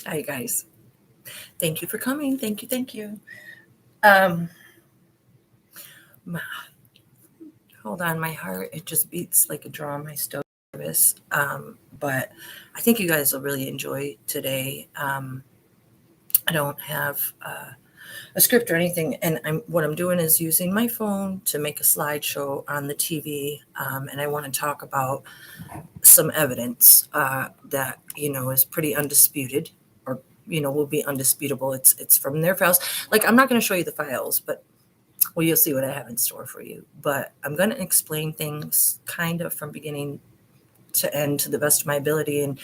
Hi, guys. Thank you for coming. Thank you. Thank you. Um, my, hold on. My heart, it just beats like a drum. I still nervous. But I think you guys will really enjoy today. I don't have a script or anything. And what I'm doing is using my phone to make a slideshow on the TV. And I want to talk about some evidence that, is pretty undisputed or, will be undisputable. It's from their files. Like, I'm not going to show you the files, but well, you'll see what I have in store for you. But I'm going to explain things kind of from beginning to end to the best of my ability. And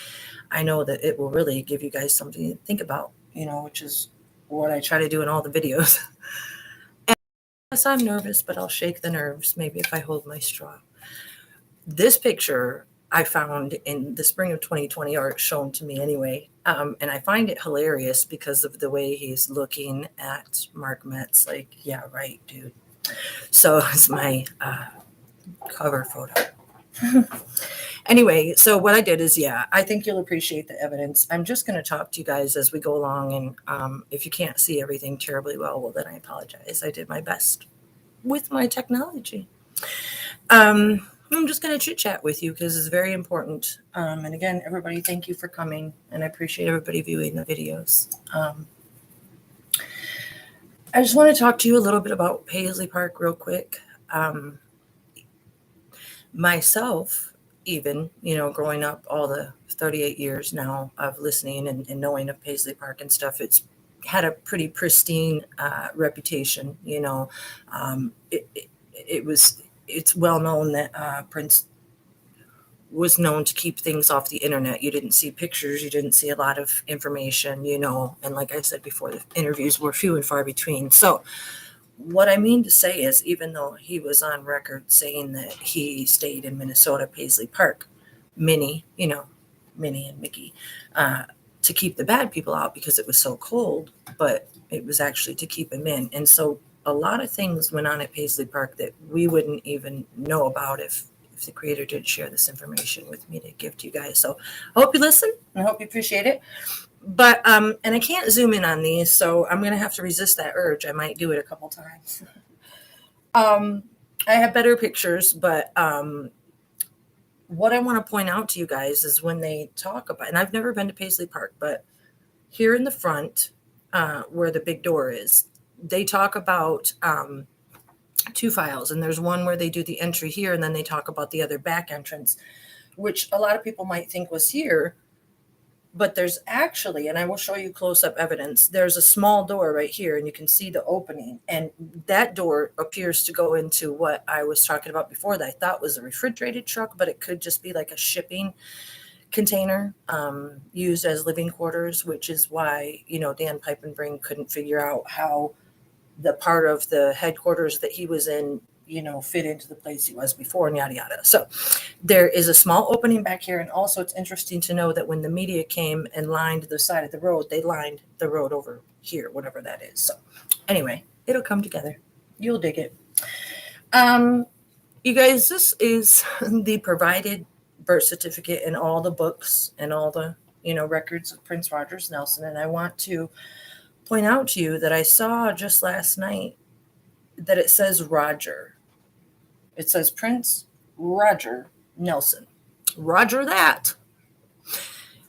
I know that it will really give you guys something to think about, which is what I try to do in all the videos. And yes, I'm nervous, but I'll shake the nerves maybe if I hold my straw. This picture I found in the spring of 2020, or shown to me anyway. And I find it hilarious because of the way he's looking at Mark Metz. Like, yeah, right, dude. So it's my cover photo. Anyway, so what I did is, yeah, I think you'll appreciate the evidence. I'm just going to talk to you guys as we go along. And if you can't see everything terribly well, then I apologize. I did my best with my technology. I'm just going to chit chat with you because it's very important. And again, everybody, thank you for coming. And I appreciate everybody viewing the videos. I just want to talk to you a little bit about Paisley Park real quick. Myself, even, growing up all the 38 years now of listening and knowing of Paisley Park and stuff, it's had a pretty pristine reputation. It's well known that Prince was known to keep things off the internet. You didn't see pictures, you didn't see a lot of information, and like I said before, the interviews were few and far between. So what I mean to say is, even though he was on record saying that he stayed in Minnesota, Paisley Park, Minnie and Mickey, to keep the bad people out because it was so cold, but it was actually to keep him in. And so a lot of things went on at Paisley Park that we wouldn't even know about if the creator did share this information with me to give to you guys. So I hope you listen and I hope you appreciate it. But and I can't zoom in on these, so I'm gonna have to resist that urge. I might do it a couple times. I have better pictures, but what I want to point out to you guys is when they talk about, and I've never been to Paisley Park, but here in the front, where the big door is, they talk about two files, and there's one where they do the entry here, and then they talk about the other back entrance, which a lot of people might think was here, but there's actually, and I will show you close-up evidence, there's a small door right here, and you can see the opening, and that door appears to go into what I was talking about before that I thought was a refrigerated truck, but it could just be like a shipping container used as living quarters, which is why, Dan Peipenbring couldn't figure out how the part of the headquarters that he was in, fit into the place he was before, and yada yada. So there is a small opening back here, and also it's interesting to know that when the media came and lined the side of the road, they lined the road over here, whatever that is. So anyway, it'll come together. You'll dig it. You guys, this is the provided birth certificate and all the books and all the records of Prince Rogers Nelson, and I want to point out to you that I saw just last night that it says Roger. It says Prince Roger Nelson. Roger that.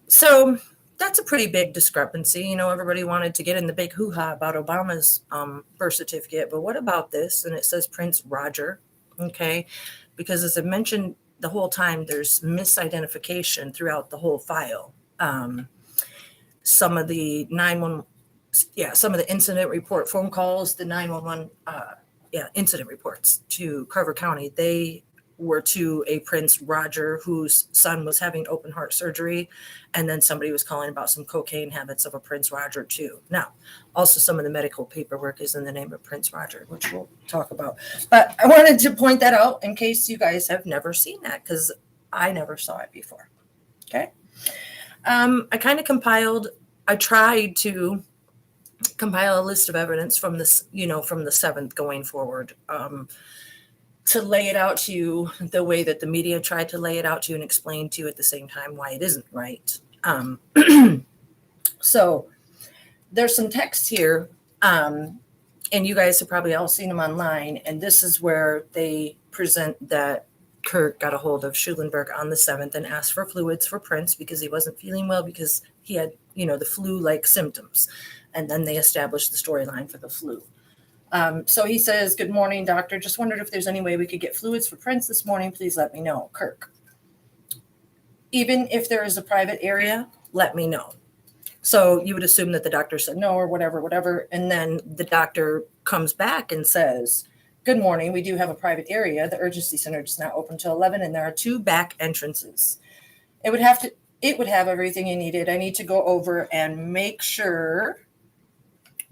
So that's a pretty big discrepancy. Everybody wanted to get in the big hoo-ha about Obama's birth certificate, but what about this? And it says Prince Roger, okay? Because as I mentioned the whole time, there's misidentification throughout the whole file. Some of the 911, some of the incident report phone calls, the 911 incident reports to Carver County, they were to a Prince Roger whose son was having open heart surgery, and then somebody was calling about some cocaine habits of a Prince Roger too. Now, also some of the medical paperwork is in the name of Prince Roger, which we'll talk about. But I wanted to point that out in case you guys have never seen that, because I never saw it before. Okay. I kind of tried to compile a list of evidence from this, from the 7th going forward, to lay it out to you the way that the media tried to lay it out to you and explain to you at the same time why it isn't right. So there's some text here, and you guys have probably all seen them online, and this is where they present that Kirk got a hold of Schulenberg on the 7th and asked for fluids for Prince because he wasn't feeling well because he had, the flu-like symptoms. And then they established the storyline for the flu. So he says, "Good morning, doctor. Just wondered if there's any way we could get fluids for Prince this morning. Please let me know. Kirk. Even if there is a private area, let me know." So you would assume that the doctor said no or whatever. And then the doctor comes back and says, "Good morning. We do have a private area. The urgency center is not open till 11, and there are 2 back entrances. It would have everything you needed. I need to go over and make sure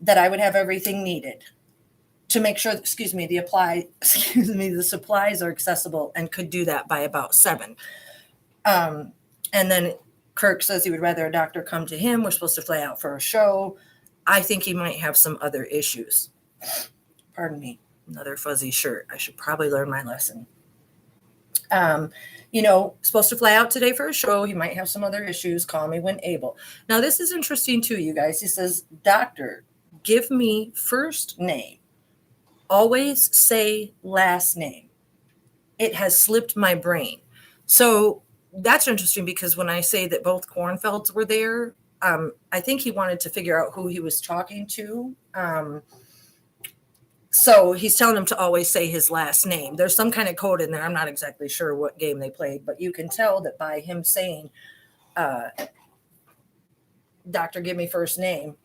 that I would have everything needed to make sure, the supplies are accessible and could do that by about 7. And then Kirk says he would rather a doctor come to him. We're supposed to fly out for a show. I think he might have some other issues." Pardon me, another fuzzy shirt. I should probably learn my lesson. Supposed to fly out today for a show. He might have some other issues. Call me when able. Now, this is interesting too, you guys. He says, "Doctor, give me first name. Always say last name. It has slipped my brain." So that's interesting because when I say that both Kornfelds were there, I think he wanted to figure out who he was talking to. So he's telling him to always say his last name. There's some kind of code in there. I'm not exactly sure what game they played, but you can tell that by him saying, "Doctor, give me first name,"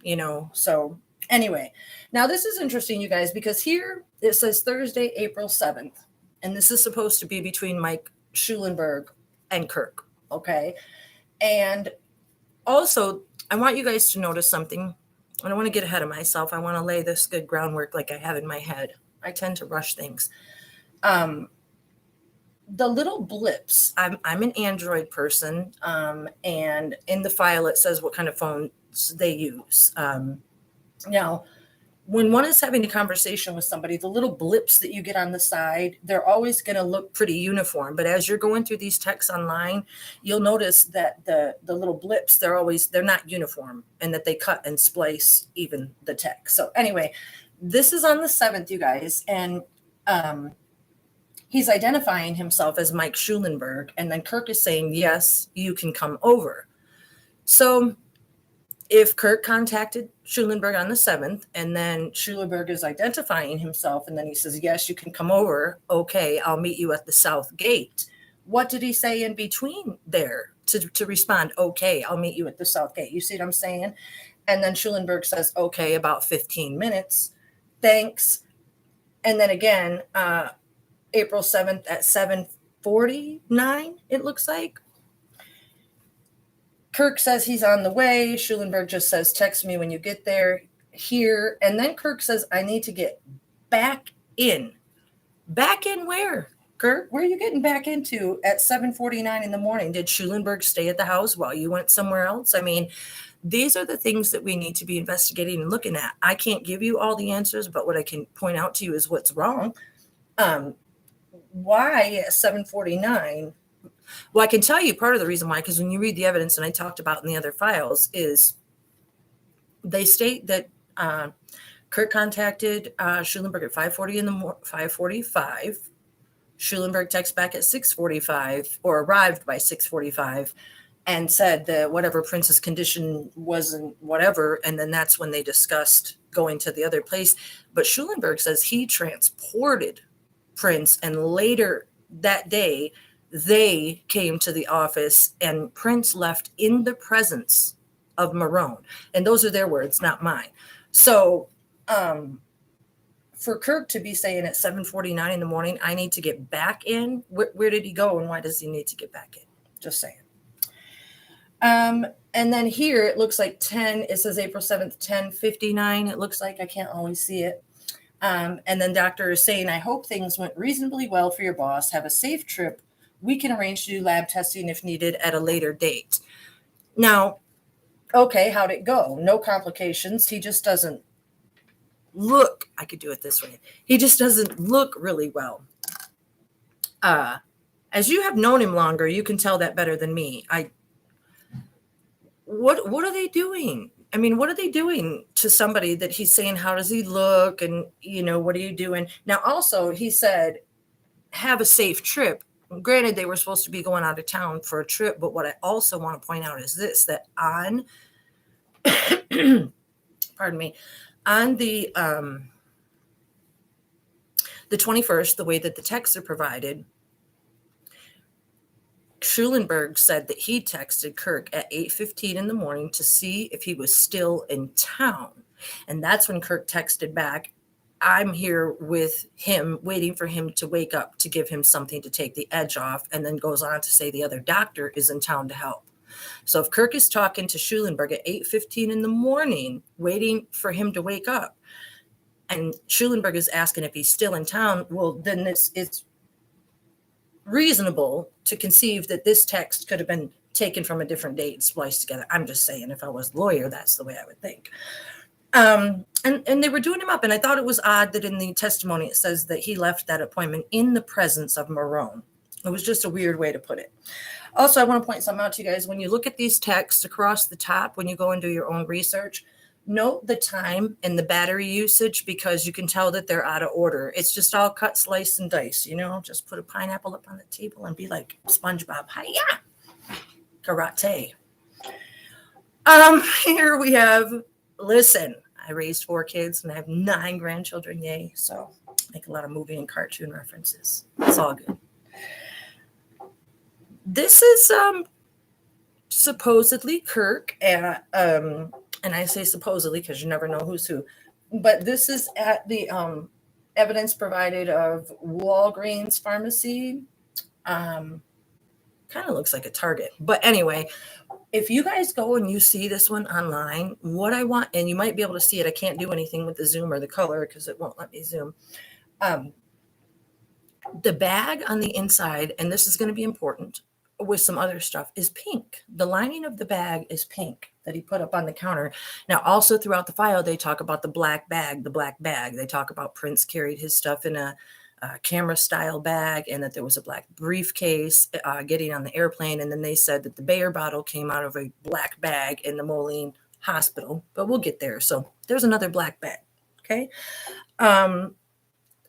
So anyway, now this is interesting, you guys, because here it says Thursday, April 7th, and this is supposed to be between Mike Schulenberg and Kirk, okay? And also, I want you guys to notice something. I don't want to get ahead of myself. I want to lay this good groundwork like I have in my head. I tend to rush things. The little blips, I'm an Android person, and in the file it says what kind of phones they use. Now, when one is having a conversation with somebody, the little blips that you get on the side, they're always going to look pretty uniform. But as you're going through these texts online, you'll notice that the little blips, they're not uniform, and that they cut and splice even the text. So anyway, this is on the 7th, you guys, and he's identifying himself as Mike Schulenberg, and then Kirk is saying, "Yes, you can come over." So if Kirk contacted Schulenberg on the 7th, and then Schulenberg is identifying himself, and then he says, "Yes, you can come over. Okay, I'll meet you at the south gate." What did he say in between there to respond, "Okay, I'll meet you at the south gate"? You see what I'm saying? And then Schulenberg says, "Okay, about 15 minutes. Thanks." And then again, April 7th at 7:49, it looks like. Kirk says he's on the way. Schulenberg just says, "Text me when you get there here." And then Kirk says, "I need to get back in." Back in where, Kirk? Where are you getting back into at 7:49 in the morning? Did Schulenberg stay at the house while you went somewhere else? I mean, these are the things that we need to be investigating and looking at. I can't give you all the answers, but what I can point out to you is what's wrong. Why at 7:49? Well, I can tell you part of the reason why, because when you read the evidence, and I talked about in the other files, is they state that Kirk contacted Schulenberg at 5:45. Schulenberg texts back at 6:45, or arrived by 6:45, and said that whatever Prince's condition wasn't whatever, and then that's when they discussed going to the other place. But Schulenberg says he transported Prince, and later that day, they came to the office, and Prince left in the presence of Marone. And those are their words, not mine. So for Kirk to be saying at 7:49 in the morning, "I need to get back in," where did he go, and why does he need to get back in? Just saying. And then here it looks like it says April 7th, 10:59. It looks like, I can't always see it. And then doctor is saying, "I hope things went reasonably well for your boss. Have a safe trip. We can arrange to do lab testing if needed at a later date." Now, okay, how'd it go? No complications. He just doesn't look, I could do it this way. He just doesn't look really well. As you have known him longer, you can tell that better than me. what are they doing? I mean, what are they doing to somebody that he's saying, how does he look? And, what are you doing? Now, also, he said, have a safe trip. Granted, they were supposed to be going out of town for a trip, but what I also want to point out is this, that on, pardon me, on the 21st, the way that the texts are provided, Schulenberg said that he texted Kirk at 8:15 in the morning to see if he was still in town. And that's when Kirk texted back, I'm here with him, waiting for him to wake up to give him something to take the edge off, and then goes on to say the other doctor is in town to help. So if Kirk is talking to Schulenberg at 8:15 in the morning, waiting for him to wake up, and Schulenberg is asking if he's still in town, well, then it's reasonable to conceive that this text could have been taken from a different date and spliced together. I'm just saying, if I was a lawyer, that's the way I would think. And they were doing him up, and I thought it was odd that in the testimony it says that he left that appointment in the presence of Marone. It was just a weird way to put it. Also, I want to point something out to you guys. When you look at these texts across the top, when you go and do your own research, note the time and the battery usage, because you can tell that they're out of order. It's just all cut, slice, and dice, just put a pineapple up on the table and be like SpongeBob, hiya, karate. Here we have, listen, I raised 4 kids and I have 9 grandchildren, yay. So make a lot of movie and cartoon references. It's all good. This is supposedly Kirk at, and I say supposedly because you never know who's who, but this is at the evidence provided of Walgreens pharmacy. Kind of looks like a Target, but anyway, if you guys go and you see this one online, what I want, and you might be able to see it, I can't do anything with the zoom or the color because it won't let me zoom. The bag on the inside, and this is going to be important with some other stuff, is pink. The lining of the bag is pink that he put up on the counter. Now, also throughout the file, they talk about the black bag. They talk about Prince carried his stuff in a camera style bag, and that there was a black briefcase getting on the airplane. And then they said that the Bayer bottle came out of a black bag in the Moline hospital, but we'll get there. So there's another black bag. Okay.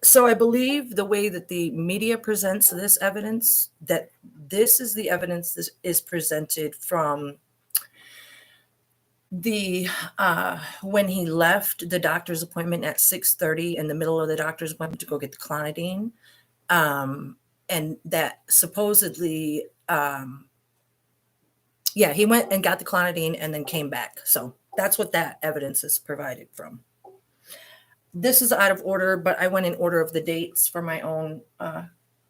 So I believe the way that the media presents this evidence, that this is the evidence that is presented from the when he left the doctor's appointment at 6:30 in the middle of the doctor's appointment to go get the clonidine, and that supposedly he went and got the clonidine and then came back. So that's what that evidence is provided from. This is out of order, but I went in order of the dates for my own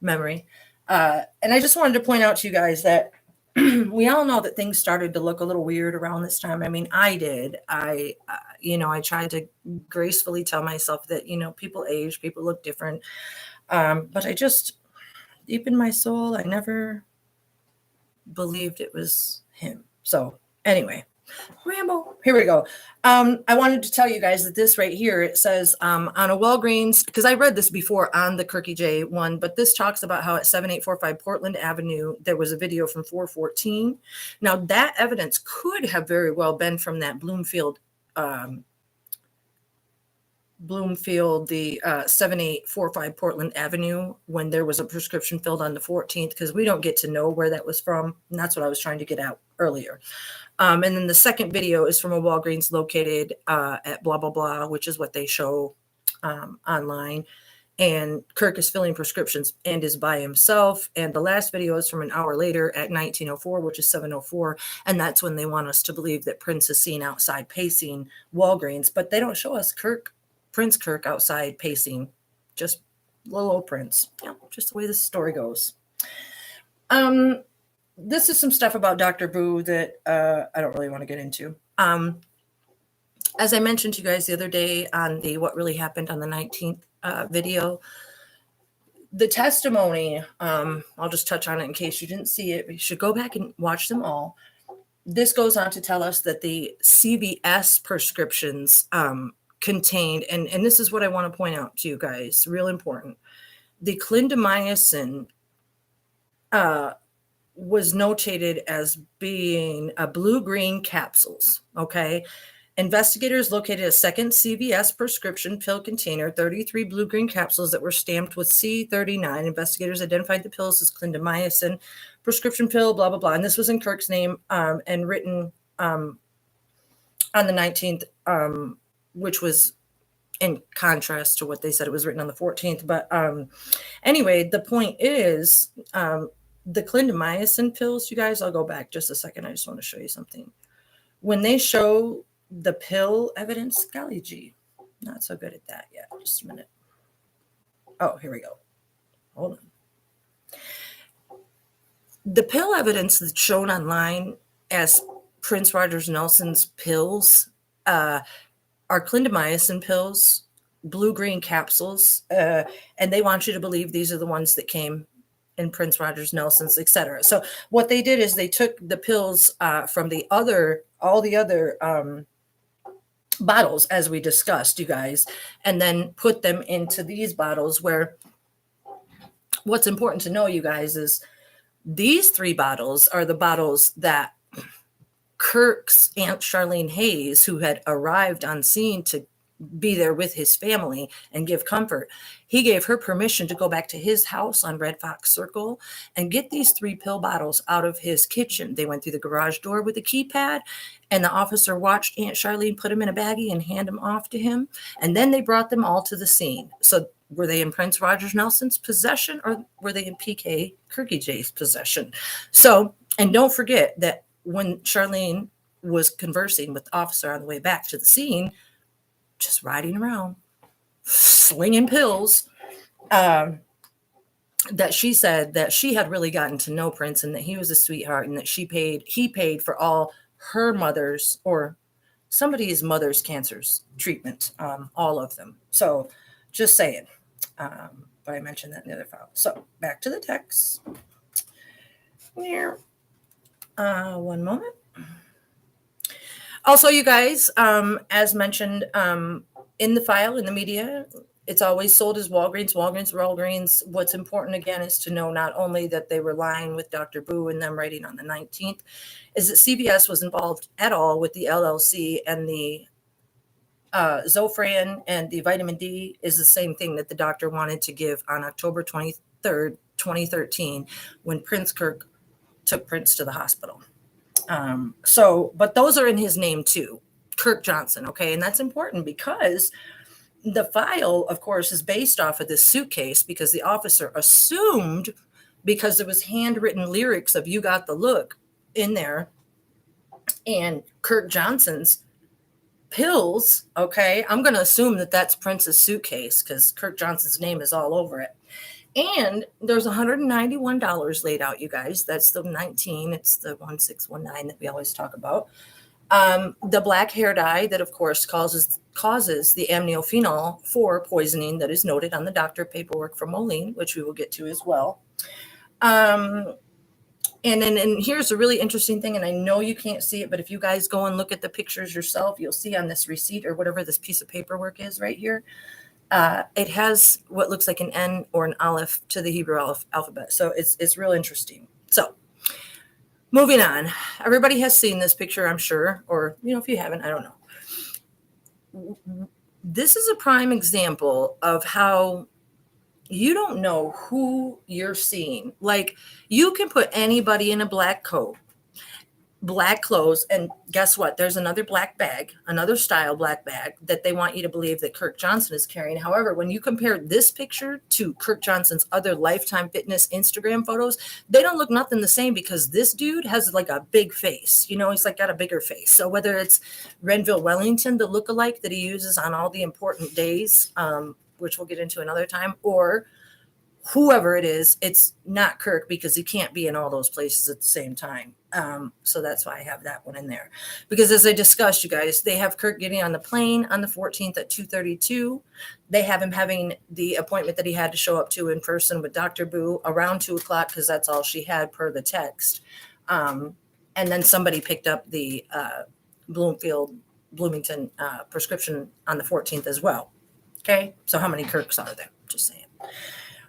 memory. And I just wanted to point out to you guys that we all know that things started to look a little weird around this time. I mean, I did. I tried to gracefully tell myself that, people age, people look different. But I just, deep in my soul, I never believed it was him. So anyway, ramble. Here we go. I wanted to tell you guys that this right here, it says on a Walgreens, because I read this before on the Kirky J one, but this talks about how at 7845 Portland Avenue, there was a video from 414. Now that evidence could have very well been from that Bloomfield, the 7845 Portland Avenue, when there was a prescription filled on the 14th, because we don't get to know where that was from. And that's what I was trying to get out earlier. And then the second video is from a Walgreens located at blah, blah, blah, which is what they show online. And Kirk is filling prescriptions and is by himself. And the last video is from an hour later at 1904, which is 704. And that's when they want us to believe that Prince is seen outside pacing Walgreens. But they don't show us Prince Kirk outside pacing, just little old Prince. Yeah, just the way this story goes. This is some stuff about Dr. Boo that I don't really want to get into. As I mentioned to you guys the other day on the What Really Happened on the 19th video, the testimony, I'll just touch on it in case you didn't see it. You should go back and watch them all. This goes on to tell us that the CVS prescriptions contained, and this is what I want to point out to you guys, real important. The clindamycin was notated as being a blue-green capsules. Okay. Investigators located a second CVS prescription pill container, 33 blue-green capsules that were stamped with C39. Investigators identified the pills as clindamycin, prescription pill, blah, blah, blah. And this was in Kirk's name and written on the 19th, which was in contrast to what they said it was written on the 14th. But anyway, the point is the clindamycin pills, you guys, I'll go back just a second. I just want to show you something. When they show the pill evidence, golly gee, not so good at that yet. Just a minute. Oh, here we go. Hold on. The pill evidence that's shown online as Prince Rogers Nelson's pills are clindamycin pills, blue-green capsules, and they want you to believe these are the ones that came in Prince Rogers Nelson's, etc. So what they did is they took the pills from all the other bottles, as we discussed, you guys, and then put them into these bottles, where what's important to know, you guys, is these 3 bottles are the bottles that Kirk's Aunt Charlene Hayes, who had arrived on scene to be there with his family and give comfort, he gave her permission to go back to his house on Red Fox Circle and get these 3 pill bottles out of his kitchen. They went through the garage door with a keypad, and the officer watched Aunt Charlene put them in a baggie and hand them off to him. And then they brought them all to the scene. So were they in Prince Rogers Nelson's possession, or were they in PK Kirky J's possession? So, and don't forget that when Charlene was conversing with the officer on the way back to the scene, just riding around, slinging pills, that she said that she had really gotten to know Prince and that he was a sweetheart, and that he paid for all her mother's or somebody's mother's cancer's treatment, all of them. So just saying, but I mentioned that in the other file. So back to the text. Here, one moment. Also, you guys, as mentioned in the file, in the media, it's always sold as Walgreens. What's important, again, is to know not only that they were lying with Dr. Boo and them writing on the 19th, is that CVS was involved at all with the LLC, and the Zofran and the vitamin D is the same thing that the doctor wanted to give on October 23rd, 2013, when Prince Kirk took Prince to the hospital. But those are in his name too, Kirk Johnson. Okay. And that's important because the file, of course, is based off of this suitcase, because the officer assumed, because there was handwritten lyrics of "You Got the Look" in there, and Kirk Johnson's pills. Okay. I'm going to assume that that's Prince's suitcase, because Kirk Johnson's name is all over it. And there's $191 laid out, you guys. That's the 19. It's the 1619 that we always talk about. The black hair dye that, of course, causes the amniophenol for poisoning that is noted on the doctor paperwork for Moline, which we will get to as well. And here's a really interesting thing, and I know you can't see it, but if you guys go and look at the pictures yourself, you'll see on this receipt, or whatever this piece of paperwork is right here, it has what looks like an N or an Aleph to the Hebrew alphabet. So it's real interesting. So moving on. Everybody has seen this picture, I'm sure, or, if you haven't, I don't know. This is a prime example of how you don't know who you're seeing. Like, you can put anybody in a black coat, black clothes, and guess what? There's another black bag, another style black bag that they want you to believe that Kirk Johnson is carrying. However, when you compare this picture to Kirk Johnson's other Lifetime Fitness Instagram photos, they don't look nothing the same, because this dude has like a big face. He's like got a bigger face. So whether it's Renville Wellington, the lookalike that he uses on all the important days, which we'll get into another time, or whoever it is, it's not Kirk, because he can't be in all those places at the same time. So that's why I have that one in there. Because as I discussed, you guys, they have Kirk getting on the plane on the 14th at 2:32. They have him having the appointment that he had to show up to in person with Dr. Boo around 2 o'clock, because that's all she had per the text. And then somebody picked up the Bloomington prescription on the 14th as well. Okay. So how many Kirks are there? Just saying.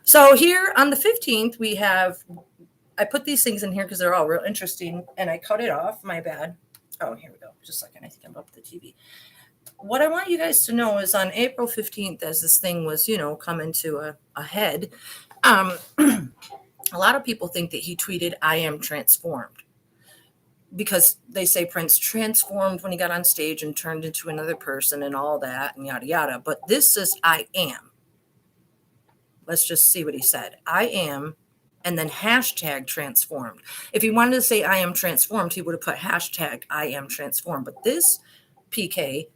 So here on the 15th, we have I put these things in here because they're all real interesting, and I cut it off. My bad. Oh, here we go. Just a second. I think I'm up the TV. What I want you guys to know is on April 15th, as this thing was, coming to a head, a lot of people think that he tweeted, "I am transformed," because they say Prince transformed when he got on stage and turned into another person and all that and yada, yada. But this says, "I am." Let's just see what he said. "I am," and then hashtag transformed. If he wanted to say "I am transformed," he would have put hashtag "I am transformed." But this PK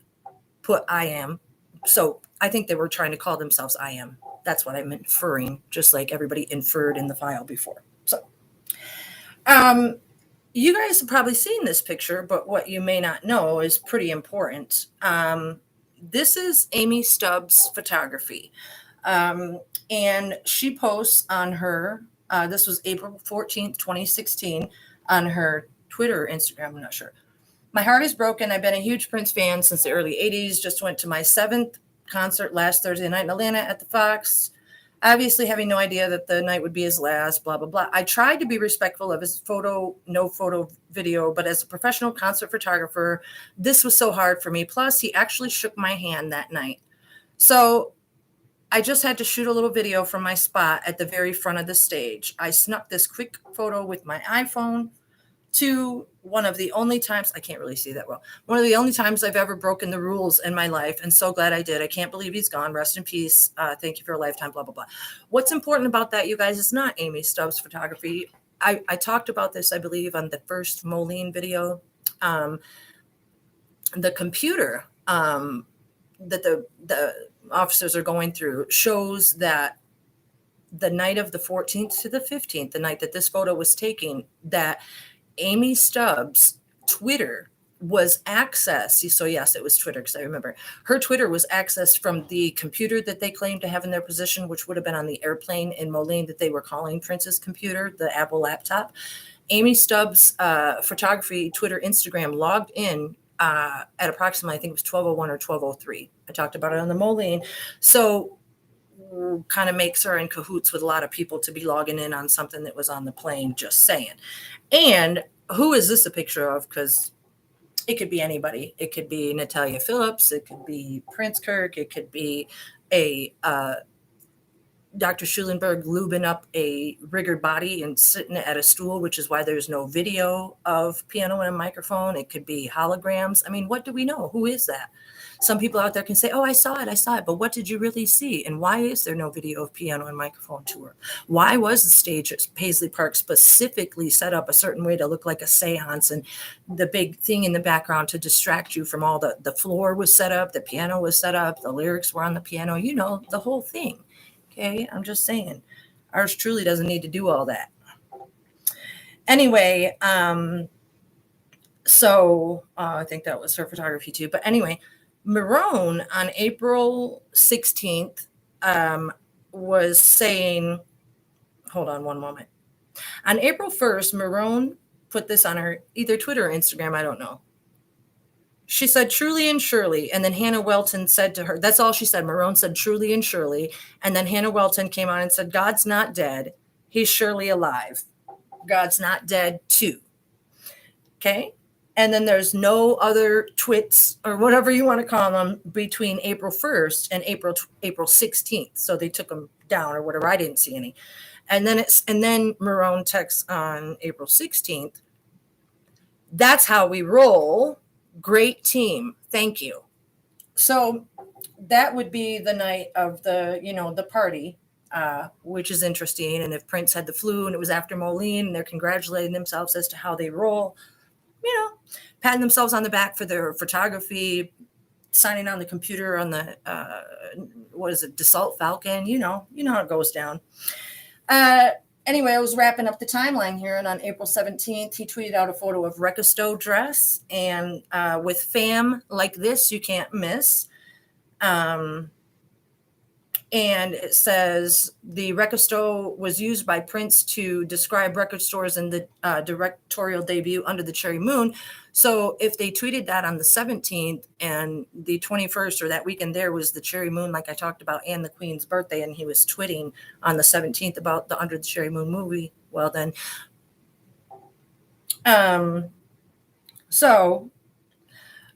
put "I am." So I think they were trying to call themselves "I am." That's what I'm inferring, just like everybody inferred in the file before. So, you guys have probably seen this picture, but what you may not know is pretty important. This is Amy Stubbs' photography. And she posts on her, this was April 14th, 2016, on her Twitter, Instagram, I'm not sure. "My heart is broken. I've been a huge Prince fan since the early 80s. Just went to my 7th concert last Thursday night in Atlanta at the Fox. Obviously having no idea that the night would be his last, blah, blah, blah. I tried to be respectful of his no photo video, but as a professional concert photographer, this was so hard for me. Plus, he actually shook my hand that night. So I just had to shoot a little video from my spot at the very front of the stage. I snuck this quick photo with my iPhone to one of the only times, I can't really see that well, one of the only times I've ever broken the rules in my life, and so glad I did. I can't believe he's gone. Rest in peace. Thank you for a lifetime, blah, blah, blah." What's important about that, you guys, is not Amy Stubbs' photography. I talked about this, I believe, on the first Moline video. The computer that the officers are going through shows that the night of the 14th to the 15th, the night that this photo was taken, that Amy Stubbs' Twitter was accessed. So yes, it was Twitter, because I remember her Twitter was accessed from the computer that they claimed to have in their possession, which would have been on the airplane in Moline that they were calling Prince's computer, the Apple laptop. Amy Stubbs' photography, Twitter, Instagram logged in at approximately, I think it was 12:01 or 12:03. I talked about it on the Moline. So kind of makes her in cahoots with a lot of people to be logging in on something that was on the plane, just saying. And who is this a picture of? Because it could be anybody. It could be Natalia Phillips. It could be Prince Kirk. It could be a Dr. Schulenberg lubing up a riggered body and sitting at a stool, which is why there's no video of piano and a microphone. It could be holograms. I mean, what do we know? Who is that? Some people out there can say, "Oh, I saw it. But what did you really see? And why is there no video of piano and microphone tour? Why was the stage at Paisley Park specifically set up a certain way to look like a seance, and the big thing in the background to distract you from all the floor was set up, the piano was set up, the lyrics were on the piano, the whole thing." Okay, I'm just saying, ours truly doesn't need to do all that. Anyway, so I think that was her photography too. But anyway, Marone on April 16th was saying, hold on one moment. On April 1st, Marone put this on her either Twitter or Instagram, I don't know. She said, "Truly and surely." And then Hannah Welton said to her, that's all she said. Marone said, "Truly and surely." And then Hannah Welton came on and said, "God's not dead. He's surely alive. God's not dead too." Okay. And then there's no other twits or whatever you want to call them between April 1st and April 16th. So they took them down or whatever. I didn't see any. And then Marone texts on April 16th, "That's how we roll. Great team. Thank you." So that would be the night of the party, which is interesting. And if Prince had the flu and it was after Moline and they're congratulating themselves as to how they roll, patting themselves on the back for their photography, signing on the computer on the, Dassault Falcon, you know how it goes down. Anyway, I was wrapping up the timeline here, and on April 17th, he tweeted out a photo of Recasto dress, and with fam like this, you can't miss. And it says the Recasto was used by Prince to describe record stores in the directorial debut Under the Cherry Moon. So if they tweeted that on the 17th and the 21st or that weekend there was the Cherry Moon, like I talked about, and the Queen's birthday, and he was tweeting on the 17th about the Under the Cherry Moon movie, well then So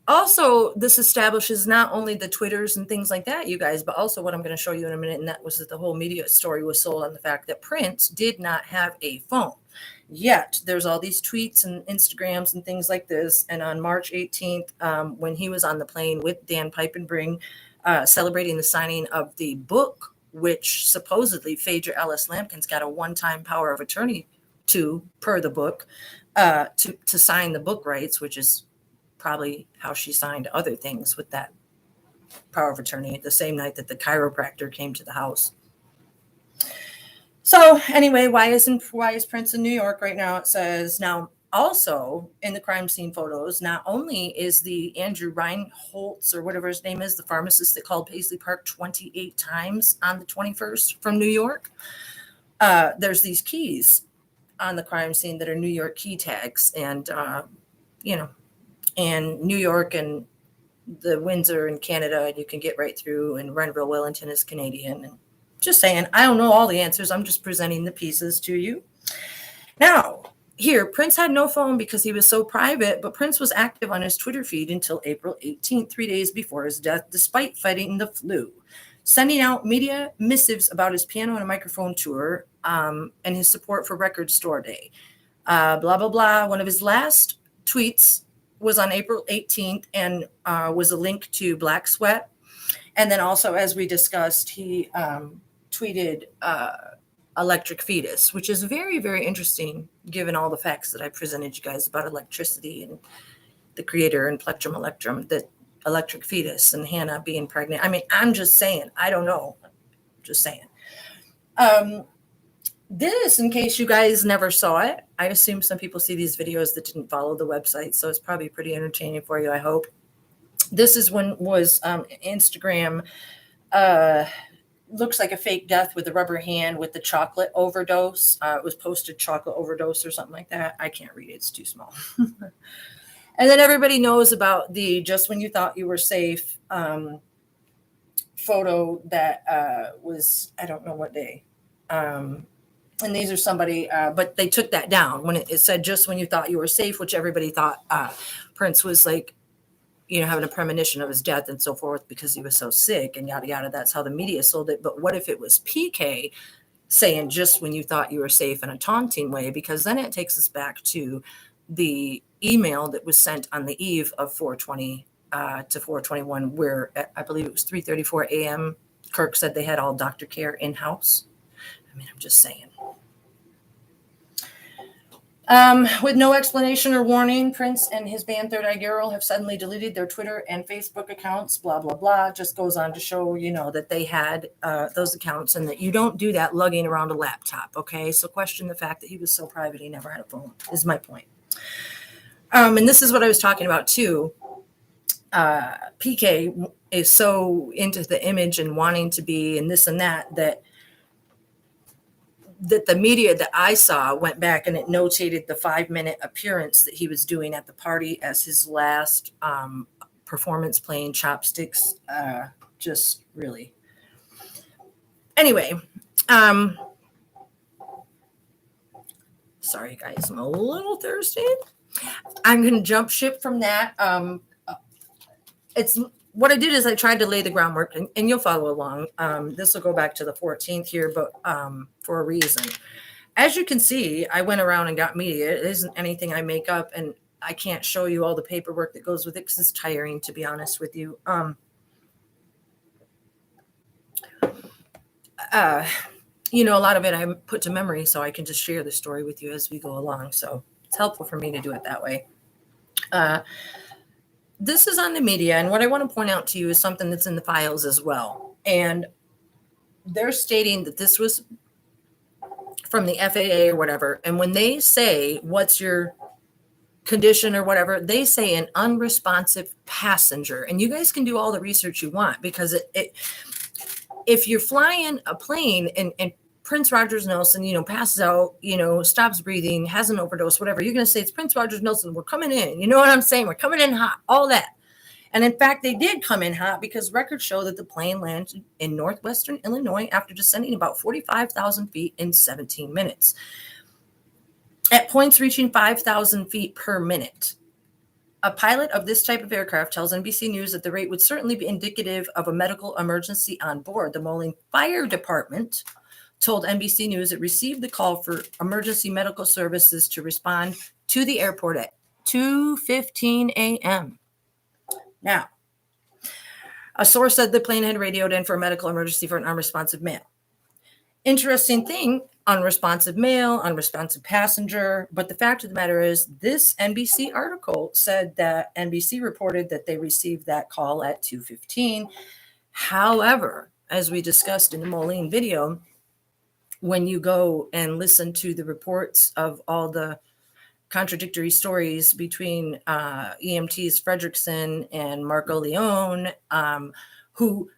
also, this establishes not only the Twitters and things like that, you guys, but also what I'm going to show you in a minute. And that was that the whole media story was sold on the fact that Prince did not have a phone. Yet there's all these tweets and Instagrams and things like this. And on March 18th, when he was on the plane with Dan Piepenbring, celebrating the signing of the book, which supposedly Phaedra Ellis Lampkin's got a one-time power of attorney to, per the book, to sign the book rights, which is probably how she signed other things with that power of attorney the same night that the chiropractor came to the house. So anyway, why is Prince in New York right now? It says now also in the crime scene photos, not only is the Andrew Reinholtz or whatever his name is, the pharmacist that called Paisley Park 28 times on the 21st from New York, there's these keys on the crime scene that are New York key tags. And, and New York and the Windsor in Canada, you can get right through, and Renville, Wellington is Canadian. And just saying, I don't know all the answers. I'm just presenting the pieces to you. Now, here, Prince had no phone because he was so private, but Prince was active on his Twitter feed until April 18th, 3 days before his death, despite fighting the flu, sending out media missives about his piano and a microphone tour and his support for Record Store Day. Blah, blah, blah. One of his last tweets was on April 18th and was a link to Black Sweat. And then also, as we discussed, he tweeted Electric Fetus, which is very, very interesting given all the facts that I presented you guys about electricity and the creator and Plectrum Electrum, that Electric Fetus and Hannah being pregnant. I mean, I'm just saying, I don't know. Just saying. This, in case you guys never saw it, I assume some people see these videos that didn't follow the website, so it's probably pretty entertaining for you, I hope. This is when was Instagram looks like a fake death with a rubber hand with the chocolate overdose. It was posted chocolate overdose or something like that. I can't read it. It's too small. And then everybody knows about the just when you thought you were safe photo that was, I don't know what day. And these are somebody, but they took that down when it said just when you thought you were safe, which everybody thought Prince was like, having a premonition of his death and so forth because he was so sick and yada, yada. That's how the media sold it. But what if it was PK saying just when you thought you were safe in a taunting way? Because then it takes us back to the email that was sent on the eve of 420 to 421, where I believe it was 3:34 a.m. Kirk said they had all doctor care in-house. I mean, I'm just saying. With no explanation or warning, Prince and his band Third Eye Girl have suddenly deleted their Twitter and Facebook accounts, blah, blah, blah. Just goes on to show, that they had those accounts and that you don't do that lugging around a laptop, okay? So question the fact that he was so private he never had a phone is my point. And this is what I was talking about, too. PK is so into the image and wanting to be and this and that the media that I saw went back and it notated the 5-minute appearance that he was doing at the party as his last performance playing Chopsticks. Just really. Anyway, sorry guys, I'm a little thirsty. I'm going to jump ship from that. It's what I did is I tried to lay the groundwork, and you'll follow along. This will go back to the 14th here, but for a reason. As you can see, I went around and got media. It isn't anything I make up, and I can't show you all the paperwork that goes with it because it's tiring, to be honest with you. A lot of it I put to memory, so I can just share the story with you as we go along. So it's helpful for me to do it that way. This is on the media, and what I want to point out to you is something that's in the files as well. And they're stating that this was from the FAA or whatever. And when they say, what's your condition or whatever, they say an unresponsive passenger. And you guys can do all the research you want because if you're flying a plane and Prince Rogers Nelson, passes out, stops breathing, has an overdose, whatever, you're going to say it's Prince Rogers Nelson. We're coming in. You know what I'm saying? We're coming in hot, all that. And in fact, they did come in hot because records show that the plane landed in northwestern Illinois after descending about 45,000 feet in 17 minutes. at points reaching 5,000 feet per minute. A pilot of this type of aircraft tells NBC News that the rate would certainly be indicative of a medical emergency on board. The Moline Fire Department told NBC News it received the call for emergency medical services to respond to the airport at 2:15 a.m. Now, a source said the plane had radioed in for a medical emergency for an unresponsive male. Interesting thing, unresponsive male, unresponsive passenger. But the fact of the matter is, this NBC article said that NBC reported that they received that call at 2:15. However, as we discussed in the Moline video, when you go and listen to the reports of all the contradictory stories between EMTs Fredrickson and Marco Leone, who,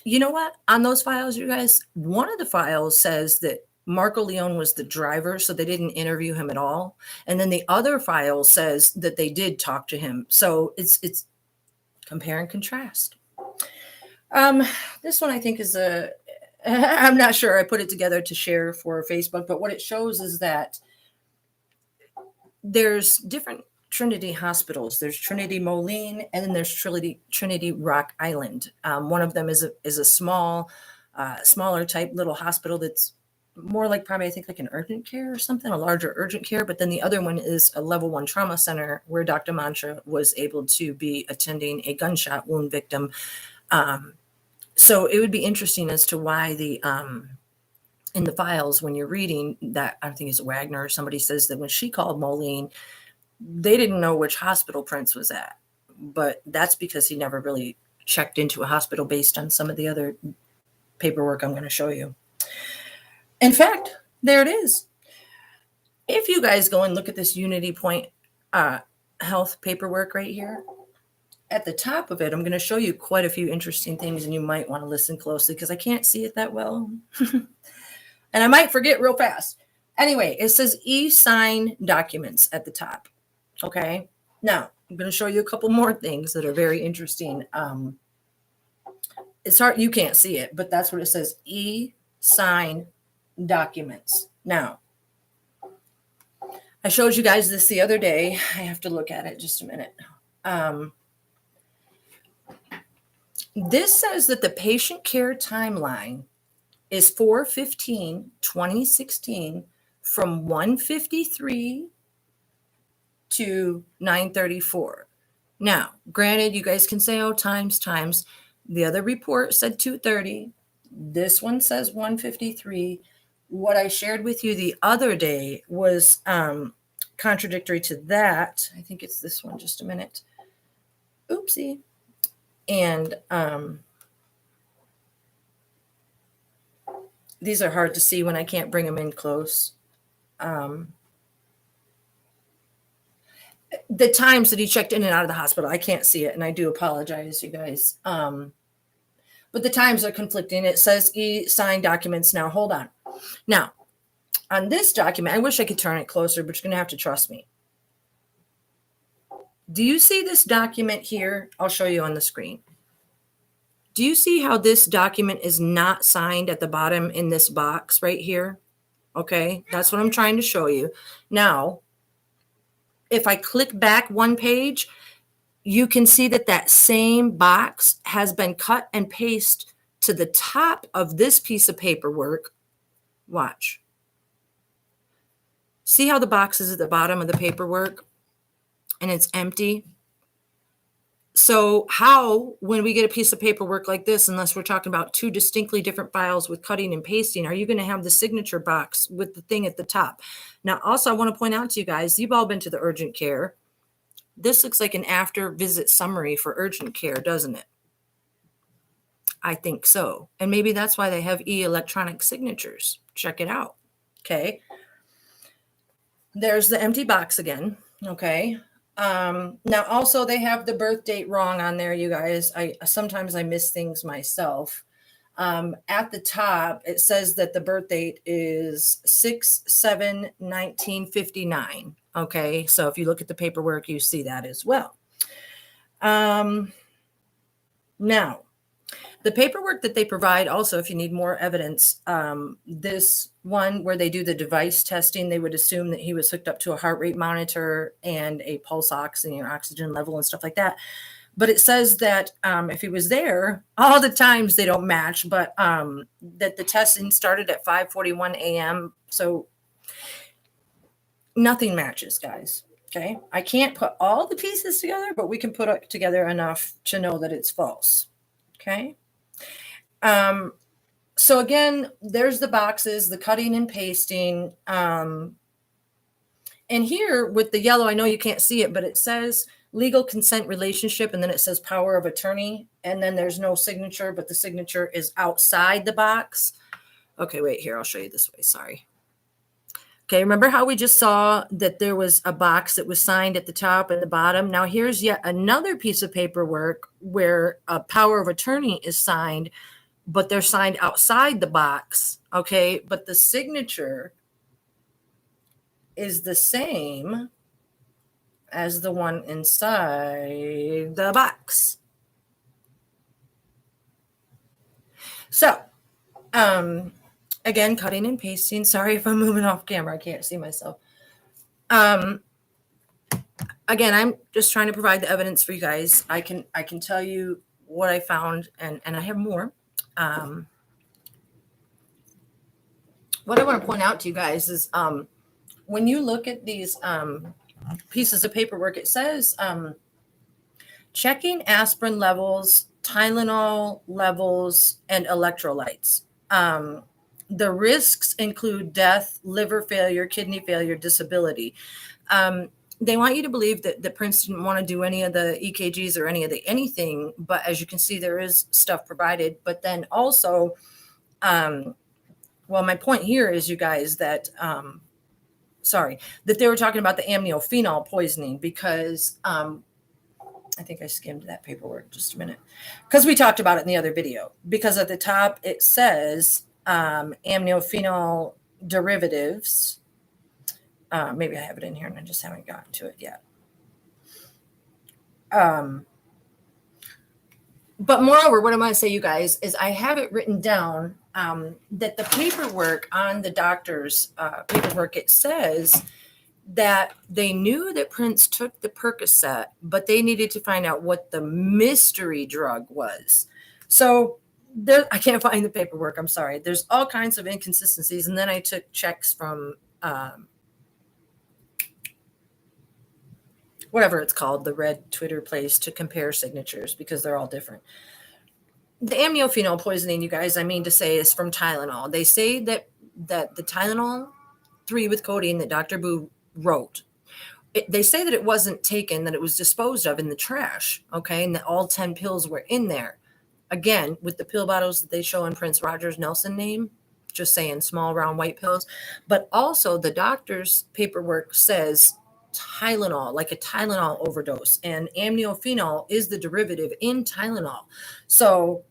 you know what, on those files, you guys, one of the files says that Marco Leone was the driver, so they didn't interview him at all. And then the other file says that they did talk to him. So it's compare and contrast. This one I think is I'm not sure I put it together to share for Facebook, but what it shows is that there's different Trinity hospitals. There's Trinity Moline, and then there's Trinity Rock Island. One of them is a smaller type little hospital that's more like probably, I think, like an urgent care or something, a larger urgent care. But then the other one is a level 1 trauma center where Dr. Mantra was able to be attending a gunshot wound victim. So it would be interesting as to why in the files, when you're reading that, I think it's Wagner or somebody says that when she called Moline, they didn't know which hospital Prince was at. But that's because he never really checked into a hospital based on some of the other paperwork I'm going to show you. In fact, there it is. If you guys go and look at this Unity Point health paperwork right here, at the top of it, I'm going to show you quite a few interesting things, and you might want to listen closely because I can't see it that well. And I might forget real fast. Anyway, it says e-sign documents at the top. Okay. Now, I'm going to show you a couple more things that are very interesting. It's hard. You can't see it, but that's what it says. E-sign documents. Now, I showed you guys this the other day. I have to look at it just a minute. This says that the patient care timeline is 4/15/2016 from 1:53 to 9:34. Now, granted, you guys can say, oh, times. The other report said 2:30. This one says 1:53. What I shared with you the other day was contradictory to that. I think it's this one. Just a minute. Oopsie. And these are hard to see when I can't bring them in close. The times that he checked in and out of the hospital, I can't see it, and I do apologize, you guys. But the times are conflicting. It says e-sign documents. Now, hold on. Now, on this document, I wish I could turn it closer, but you're going to have to trust me. Do you see this document here? I'll show you on the screen. Do you see how this document is not signed at the bottom in this box right here? Okay, that's what I'm trying to show you. Now, if I click back one page, you can see that that same box has been cut and pasted to the top of this piece of paperwork. Watch. See how the box is at the bottom of the paperwork and it's empty? So how, when we get a piece of paperwork like this, unless we're talking about two distinctly different files with cutting and pasting, are you going to have the signature box with the thing at the top? Now, also, I want to point out to you guys, you've all been to the urgent care. This looks like an after visit summary for urgent care, doesn't it? I think so. And maybe that's why they have electronic signatures. Check it out. Okay. There's the empty box again. Okay. Now also they have the birth date wrong on there, you guys. Sometimes I miss things myself. At the top, it says that the birth date is 6/7/1959. Okay. So if you look at the paperwork, you see that as well. Now, The paperwork that they provide also, if you need more evidence, this one where they do the device testing, they would assume that he was hooked up to a heart rate monitor and a pulse ox and your oxygen level and stuff like that. But it says that if he was there, all the times they don't match, but that the testing started at 5:41 a.m. So nothing matches, guys. Okay. I can't put all the pieces together, but we can put it together enough to know that it's false. Okay. So again, there's the boxes, the cutting and pasting. And here with the yellow, I know you can't see it, but it says legal consent relationship, and then it says power of attorney, and then there's no signature, but the signature is outside the box. Okay, wait here, I'll show you this way. Sorry. Okay, remember how we just saw that there was a box that was signed at the top and the bottom? Now here's yet another piece of paperwork where a power of attorney is signed, but they're signed outside the box, okay? But the signature is the same as the one inside the box. So, again, cutting and pasting. Sorry if I'm moving off camera. I can't see myself. Again, I'm just trying to provide the evidence for you guys. I can tell you what I found, and I have more. What I want to point out to you guys is when you look at these pieces of paperwork, it says checking aspirin levels, Tylenol levels, and electrolytes. The risks include death, liver failure, kidney failure, disability. They want you to believe that Prince didn't want to do any of the EKGs or any of the anything, but as you can see, there is stuff provided. But then also, well, my point here is, you guys, that that they were talking about the amniophenol poisoning, because I think I skimmed that paperwork just a minute, because we talked about it in the other video. Because at the top it says amniophenol derivatives. Maybe I have it in here and I just haven't gotten to it yet. But moreover, what I'm going to say, you guys, is I have it written down that the paperwork on the doctor's paperwork, it says that they knew that Prince took the Percocet, but they needed to find out what the mystery drug was. So there, I can't find the paperwork. I'm sorry. There's all kinds of inconsistencies. And then I took checks from whatever it's called, the red Twitter place, to compare signatures, because they're all different. The amniophenol poisoning, you guys, I mean to say, is from Tylenol. They say that the Tylenol 3 with codeine that Dr. Boo wrote, they say that it wasn't taken, that it was disposed of in the trash, okay, and that all 10 pills were in there. Again, with the pill bottles that they show in Prince Roger's Nelson name, just saying small round white pills. But also the doctor's paperwork says Tylenol, like a Tylenol overdose, and amniophenol is the derivative in Tylenol. So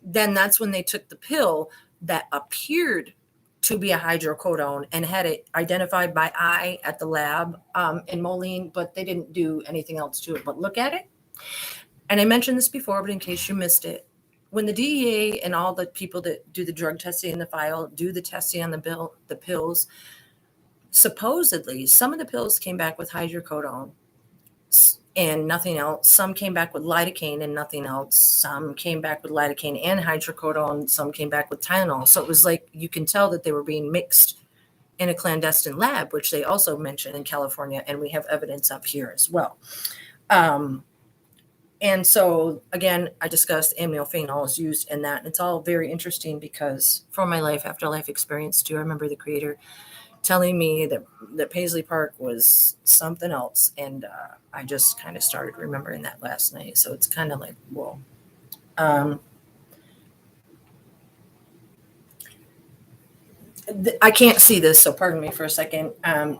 then that's when they took the pill that appeared to be a hydrocodone and had it identified by eye at the lab in Moline, but they didn't do anything else to it but look at it. And I mentioned this before, but in case you missed it, when the DEA and all the people that do the drug testing in the file do the testing on the pills, supposedly some of the pills came back with hydrocodone and nothing else. Some came back with lidocaine and nothing else. Some came back with lidocaine and hydrocodone. Some came back with Tylenol. So it was like, you can tell that they were being mixed in a clandestine lab, which they also mentioned in California, and we have evidence of here as well. And so, again, I discussed amniophenol is used in that. And it's all very interesting because from my life after life experience too, I remember the creator telling me that Paisley Park was something else. And I just kind of started remembering that last night. So it's kind of like, whoa. I can't see this, so pardon me for a second.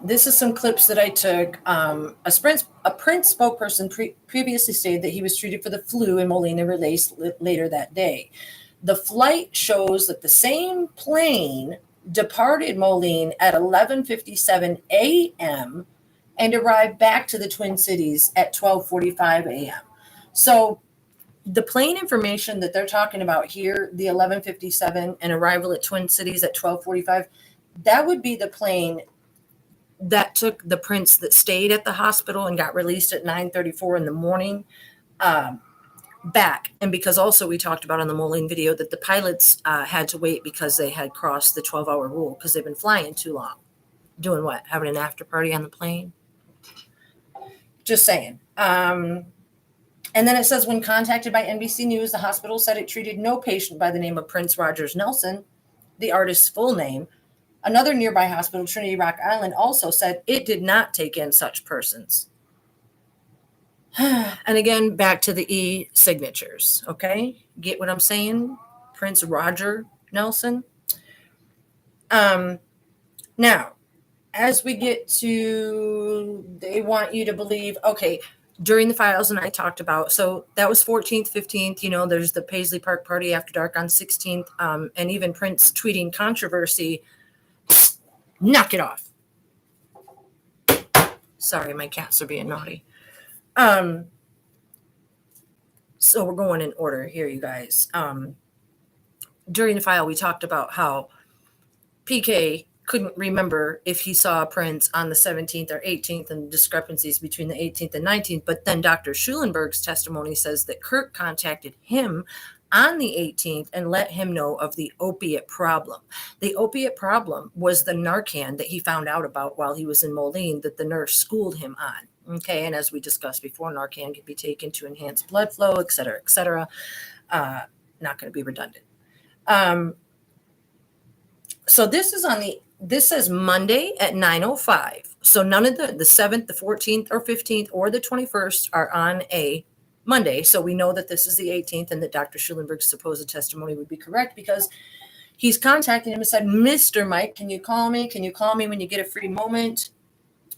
This is some clips that I took. A Prince spokesperson previously stated that he was treated for the flu and Molina released later that day. The flight shows that the same plane departed Moline at 11:57 a.m. and arrived back to the Twin Cities at 12:45 a.m. So the plane information that they're talking about here, the 11:57 and arrival at Twin Cities at 12:45, that would be the plane that took the prince that stayed at the hospital and got released at 9:34 in the morning back. And because also we talked about on the Moline video that the pilots had to wait because they had crossed the 12-hour rule because they've been flying too long. Doing what? Having an after party on the plane? Just saying. And then it says, when contacted by NBC News, the hospital said it treated no patient by the name of Prince Rogers Nelson, the artist's full name. Another nearby hospital, Trinity Rock Island, also said it did not take in such persons. And again, back to the e-signatures, okay? Get what I'm saying? Prince Roger Nelson. Now, as we get to, they want you to believe, okay, during the files, and I talked about, so that was 14th, 15th, there's the Paisley Park party after dark on 16th, and even Prince tweeting controversy. Knock it off. Sorry, my cats are being naughty. So we're going in order here, you guys. During the file, we talked about how PK couldn't remember if he saw Prince on the 17th or 18th and discrepancies between the 18th and 19th. But then Dr. Schulenberg's testimony says that Kirk contacted him on the 18th and let him know of the opiate problem. The opiate problem was the Narcan that he found out about while he was in Moline that the nurse schooled him on. Okay, and as we discussed before, Narcan can be taken to enhance blood flow, et cetera, et cetera. Not going to be redundant. So this says Monday at 9:05. So none of the 7th, the 14th, or 15th, or the 21st are on a Monday. So we know that this is the 18th and that Dr. Schulenberg's supposed testimony would be correct because he's contacting him and said, Mr. Mike, can you call me? Can you call me when you get a free moment?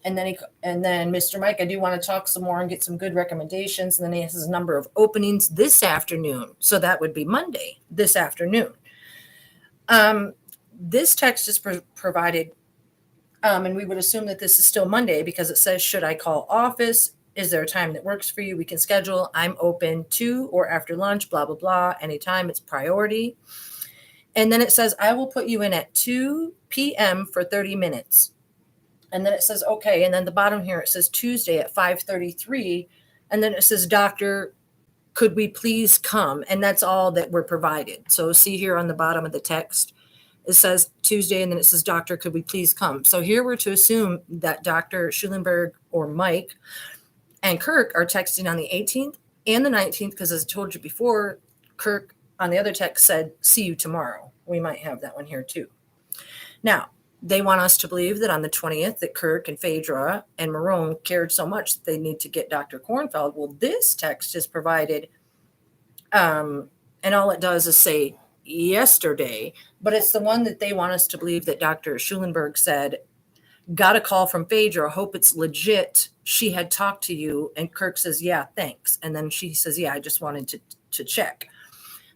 And then Mr. Mike, I do want to talk some more and get some good recommendations. And then he has his number of openings this afternoon. So that would be Monday, this afternoon. This text is provided, and we would assume that this is still Monday because it says, should I call office? Is there a time that works for you? We can schedule. I'm open to or after lunch, blah, blah, blah. Anytime, it's priority. And then it says, I will put you in at 2 p.m. for 30 minutes. And then it says, okay. And then the bottom here, it says Tuesday at 5:33. And then it says, doctor, could we please come? And that's all that we're provided. So see here on the bottom of the text, it says Tuesday, and then it says, doctor, could we please come? So here we're to assume that Dr. Schulenberg or Mike and Kirk are texting on the 18th and the 19th, because as I told you before, Kirk on the other text said, see you tomorrow. We might have that one here too. Now, they want us to believe that on the 20th that Kirk and Phaedra and Marone cared so much that they need to get Dr. Kornfeld. Well, this text is provided, and all it does is say yesterday, but it's the one that they want us to believe that Dr. Schulenberg said, got a call from Phaedra, hope it's legit. She had talked to you. And Kirk says, yeah, thanks. And then she says, yeah, I just wanted to check.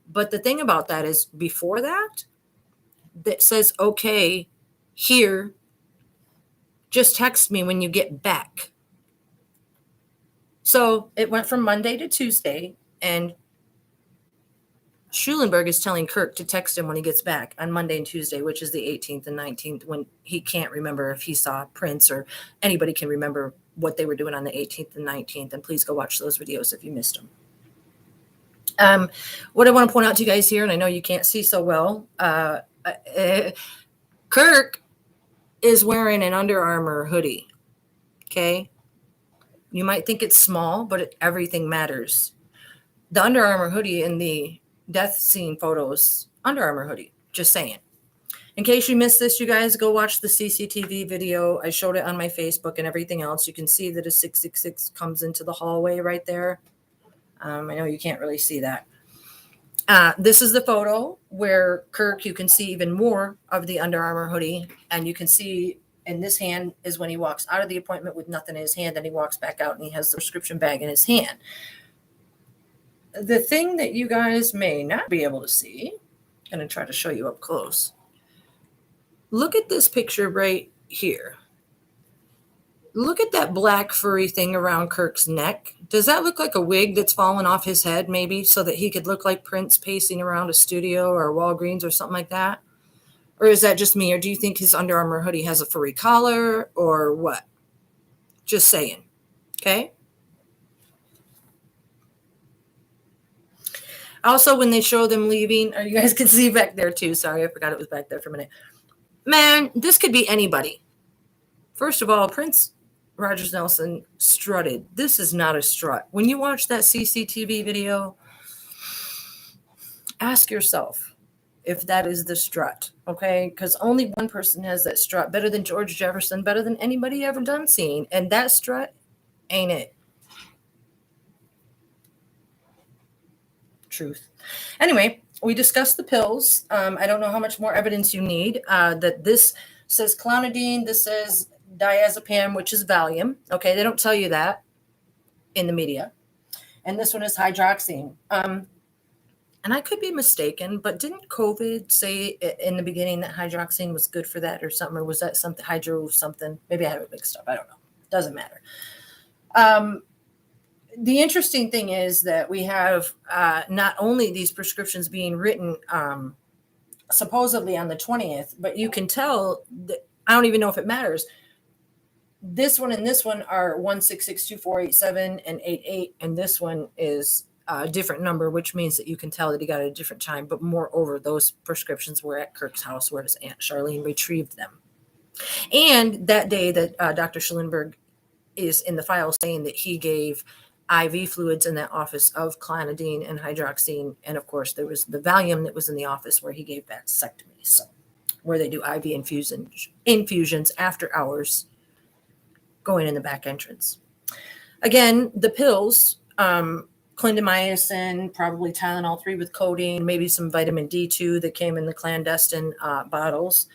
But the thing about that is before that says, okay, here, just text me when you get back. So it went from Monday to Tuesday, and Schulenberg is telling Kirk to text him when he gets back on Monday and Tuesday, which is the 18th and 19th, when he can't remember if he saw Prince, or anybody can remember what they were doing on the 18th and 19th. And please go watch those videos if you missed them. What I want to point out to you guys here, and I know you can't see so well, Kirk is wearing an Under Armour hoodie. Okay. You might think it's small, but everything matters. The Under Armour hoodie in the death scene photos, Under Armour hoodie, just saying. In case you missed this, you guys go watch the CCTV video. I showed it on my Facebook and everything else. You can see that a 666 comes into the hallway right there. I know you can't really see that. This is the photo where Kirk, you can see even more of the Under Armour hoodie. And you can see in this hand is when he walks out of the appointment with nothing in his hand. Then he walks back out and he has the prescription bag in his hand. The thing that you guys may not be able to see, I'm going to try to show you up close. Look at this picture right here. look at that black furry thing around Kirk's neck. Does that look like a wig that's fallen off his head, maybe, so that he could look like Prince pacing around a studio or Walgreens or something like that? Or is that just me? Or do you think his Under Armour hoodie has a furry collar or what? Just saying. Okay. Also, when they show them leaving, or you guys can see back there too. Sorry, I forgot it was back there for a minute. Man, this could be anybody. First of all, Prince Rogers Nelson strutted. This is not a strut. When you watch that CCTV video, ask yourself if that is the strut, okay? Because only one person has that strut, better than George Jefferson, better than anybody ever done seen. And that strut ain't it. Truth. Anyway, we discussed the pills. I don't know how much more evidence you need. That this says clonidine, this says diazepam, which is Valium. Okay, they don't tell you that in the media. And this one is hydroxine. And I could be mistaken, but didn't COVID say in the beginning that hydroxine was good for that or something? Or was that something, hydro something? Maybe I have it mixed up. I don't know. Doesn't matter. The interesting thing is that we have not only these prescriptions being written supposedly on the 20th, but you can tell that, I don't even know if it matters. This one and this one are 1662487 and 88, and this one is a different number, which means that you can tell that he got it at a different time. But moreover, those prescriptions were at Kirk's house where his Aunt Charlene retrieved them. And that day that Dr. Schellenberg is in the file saying that he gave IV fluids in that office of clonidine and hydroxine. And of course, there was the Valium that was in the office where he gave vasectomies. So where they do IV infusions after hours going in the back entrance. Again, the pills, clindamycin, probably Tylenol 3 with codeine, maybe some vitamin D2 that came in the clandestine bottles.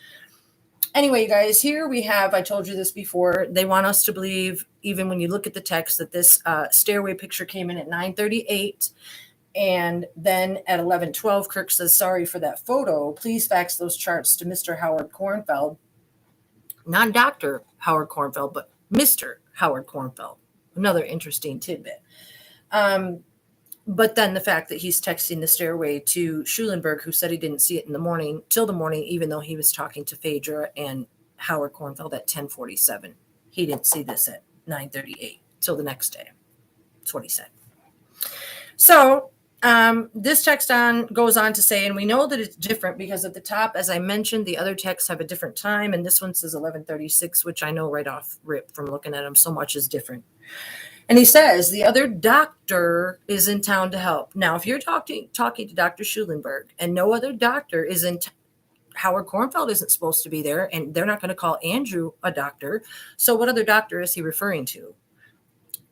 Anyway, you guys, here we have, I told you this before, they want us to believe, even when you look at the text, that this stairway picture came in at 9:38. And then at 11:12, Kirk says, sorry for that photo. Please fax those charts to Mr. Howard Kornfeld. Not Dr. Howard Kornfeld, but Mr. Howard Kornfeld. Another interesting tidbit. But then the fact that he's texting the stairway to Schulenberg, who said he didn't see it in the morning, till the morning, even though he was talking to Phaedra and Howard Kornfeld at 10:47. He didn't see this at 9:38 till the next day. That's what he said. So this text goes on to say, and we know that it's different because at the top, as I mentioned, the other texts have a different time, and this one says 11:36, which I know right off rip from looking at them, so much is different. And he says, the other doctor is in town to help. Now, if you're talking to Dr. Schulenberg and no other doctor is in Howard Kornfeld isn't supposed to be there, and they're not going to call Andrew a doctor. So what other doctor is he referring to?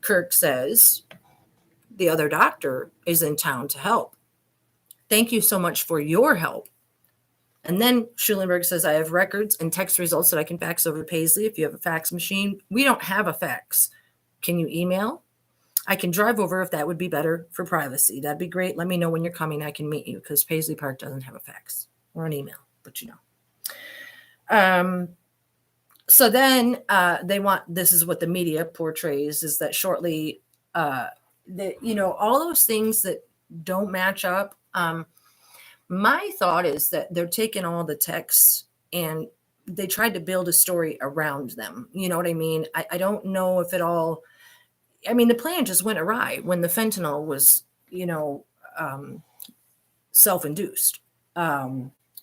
Kirk says, the other doctor is in town to help. Thank you so much for your help. And then Schulenberg says, I have records and text results that I can fax over to Paisley if you have a fax machine. We don't have a fax. Can you email? I can drive over if that would be better for privacy. That'd be great. Let me know when you're coming. I can meet you because Paisley Park doesn't have a fax or an email, but you know. So then they want, this is what the media portrays, is that shortly, that, you know, all those things that don't match up. My thought is that they're taking all the texts and they tried to build a story around them. You know what I mean? I don't know if it all, I mean, the plan just went awry when the fentanyl was, you know, self-induced.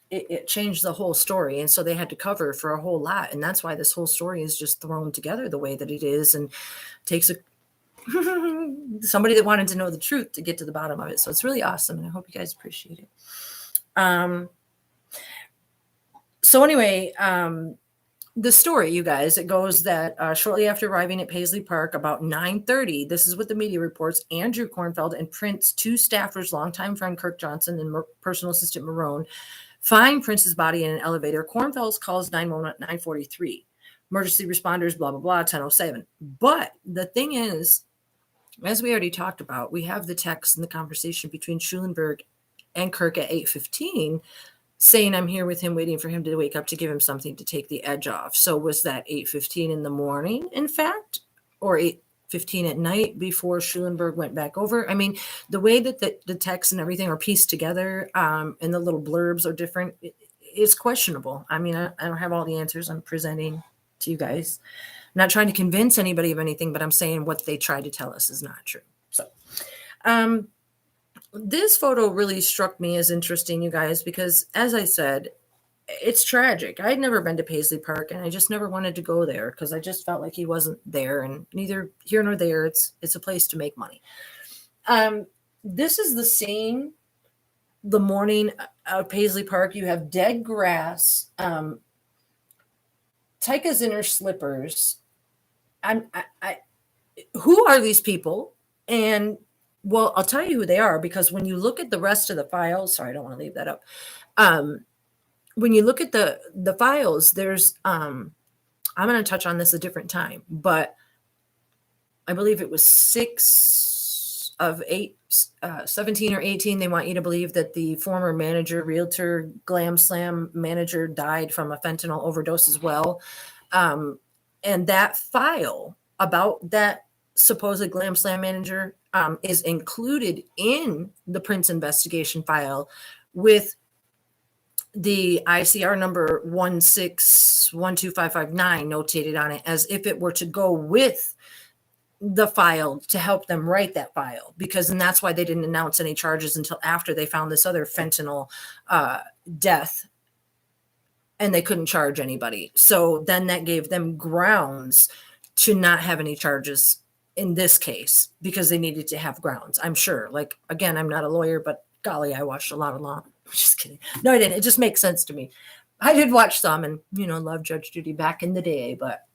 It changed the whole story. And so they had to cover for a whole lot. And that's why this whole story is just thrown together the way that it is and takes somebody that wanted to know the truth to get to the bottom of it. So it's really awesome. And I hope you guys appreciate it. So anyway, the story, you guys, it goes that shortly after arriving at Paisley Park, about 9:30, this is what the media reports, Andrew Kornfeld and Prince, two staffers, longtime friend Kirk Johnson and personal assistant Marone, find Prince's body in an elevator. Kornfeld calls 911 at 9:43. Emergency responders, blah, blah, blah, 10:07. But the thing is, as we already talked about, we have the text and the conversation between Schulenberg and Kirk at 8:15 saying I'm here with him, waiting for him to wake up to give him something to take the edge off. So was that 8:15 in the morning, in fact, or 8:15 at night before Schulenberg went back over? I mean, the way that the text and everything are pieced together, and the little blurbs are different, it's questionable. I mean, I don't have all the answers. I'm presenting to you guys. I'm not trying to convince anybody of anything, but I'm saying what they try to tell us is not true. So, this photo really struck me as interesting, you guys, because as I said, it's tragic. I'd never been to Paisley Park, and I just never wanted to go there because I just felt like he wasn't there, and neither here nor there. It's a place to make money. This is the scene the morning of Paisley Park. You have dead grass. Tyka's in her slippers. Who are these people? And well, I'll tell you who they are, because when you look at the rest of the files, sorry, I don't want to leave that up. When you look at the files, there's I'm going to touch on this a different time, but I believe it was 6 of 8, 17 or 18. They want you to believe that the former manager, realtor, Glam Slam manager, died from a fentanyl overdose as well. And that file about that supposed Glam Slam manager is included in the Prince investigation file with the ICR number 1612559 notated on it, as if it were to go with the file to help them write that file, and that's why they didn't announce any charges until after they found this other fentanyl death, and they couldn't charge anybody. So then that gave them grounds to not have any charges in this case, because they needed to have grounds, I'm sure. Like, again, I'm not a lawyer, but golly, I watched a lot of law. Just kidding. No, I didn't. It just makes sense to me. I did watch some and, love Judge Judy back in the day, but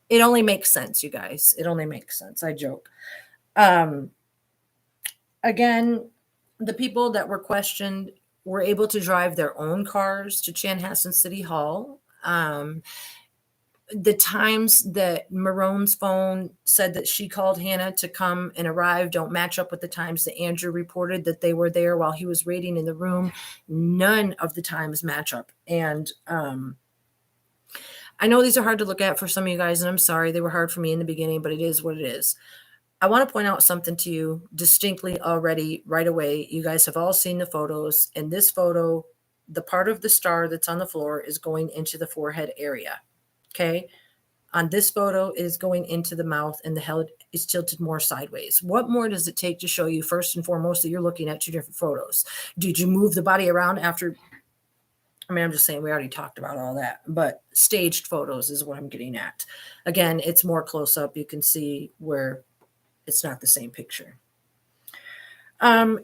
it only makes sense, you guys. It only makes sense. I joke. Again, the people that were questioned were able to drive their own cars to Chanhassen City Hall. The times that Marone's phone said that she called Hannah to come and arrive don't match up with the times that Andrew reported that they were there while he was raiding in the room. None of the times match up. And I know these are hard to look at for some of you guys, and I'm sorry they were hard for me in the beginning, but it is what it is. I want to point out something to you distinctly already right away. You guys have all seen the photos. In this photo, the part of the star that's on the floor is going into the forehead area. Okay. On this photo, it is going into the mouth, and the head is tilted more sideways. What more does it take to show you, first and foremost, that you're looking at two different photos? Did you move the body around after? I mean, I'm just saying, we already talked about all that, but staged photos is what I'm getting at. Again, it's more close up. You can see where it's not the same picture.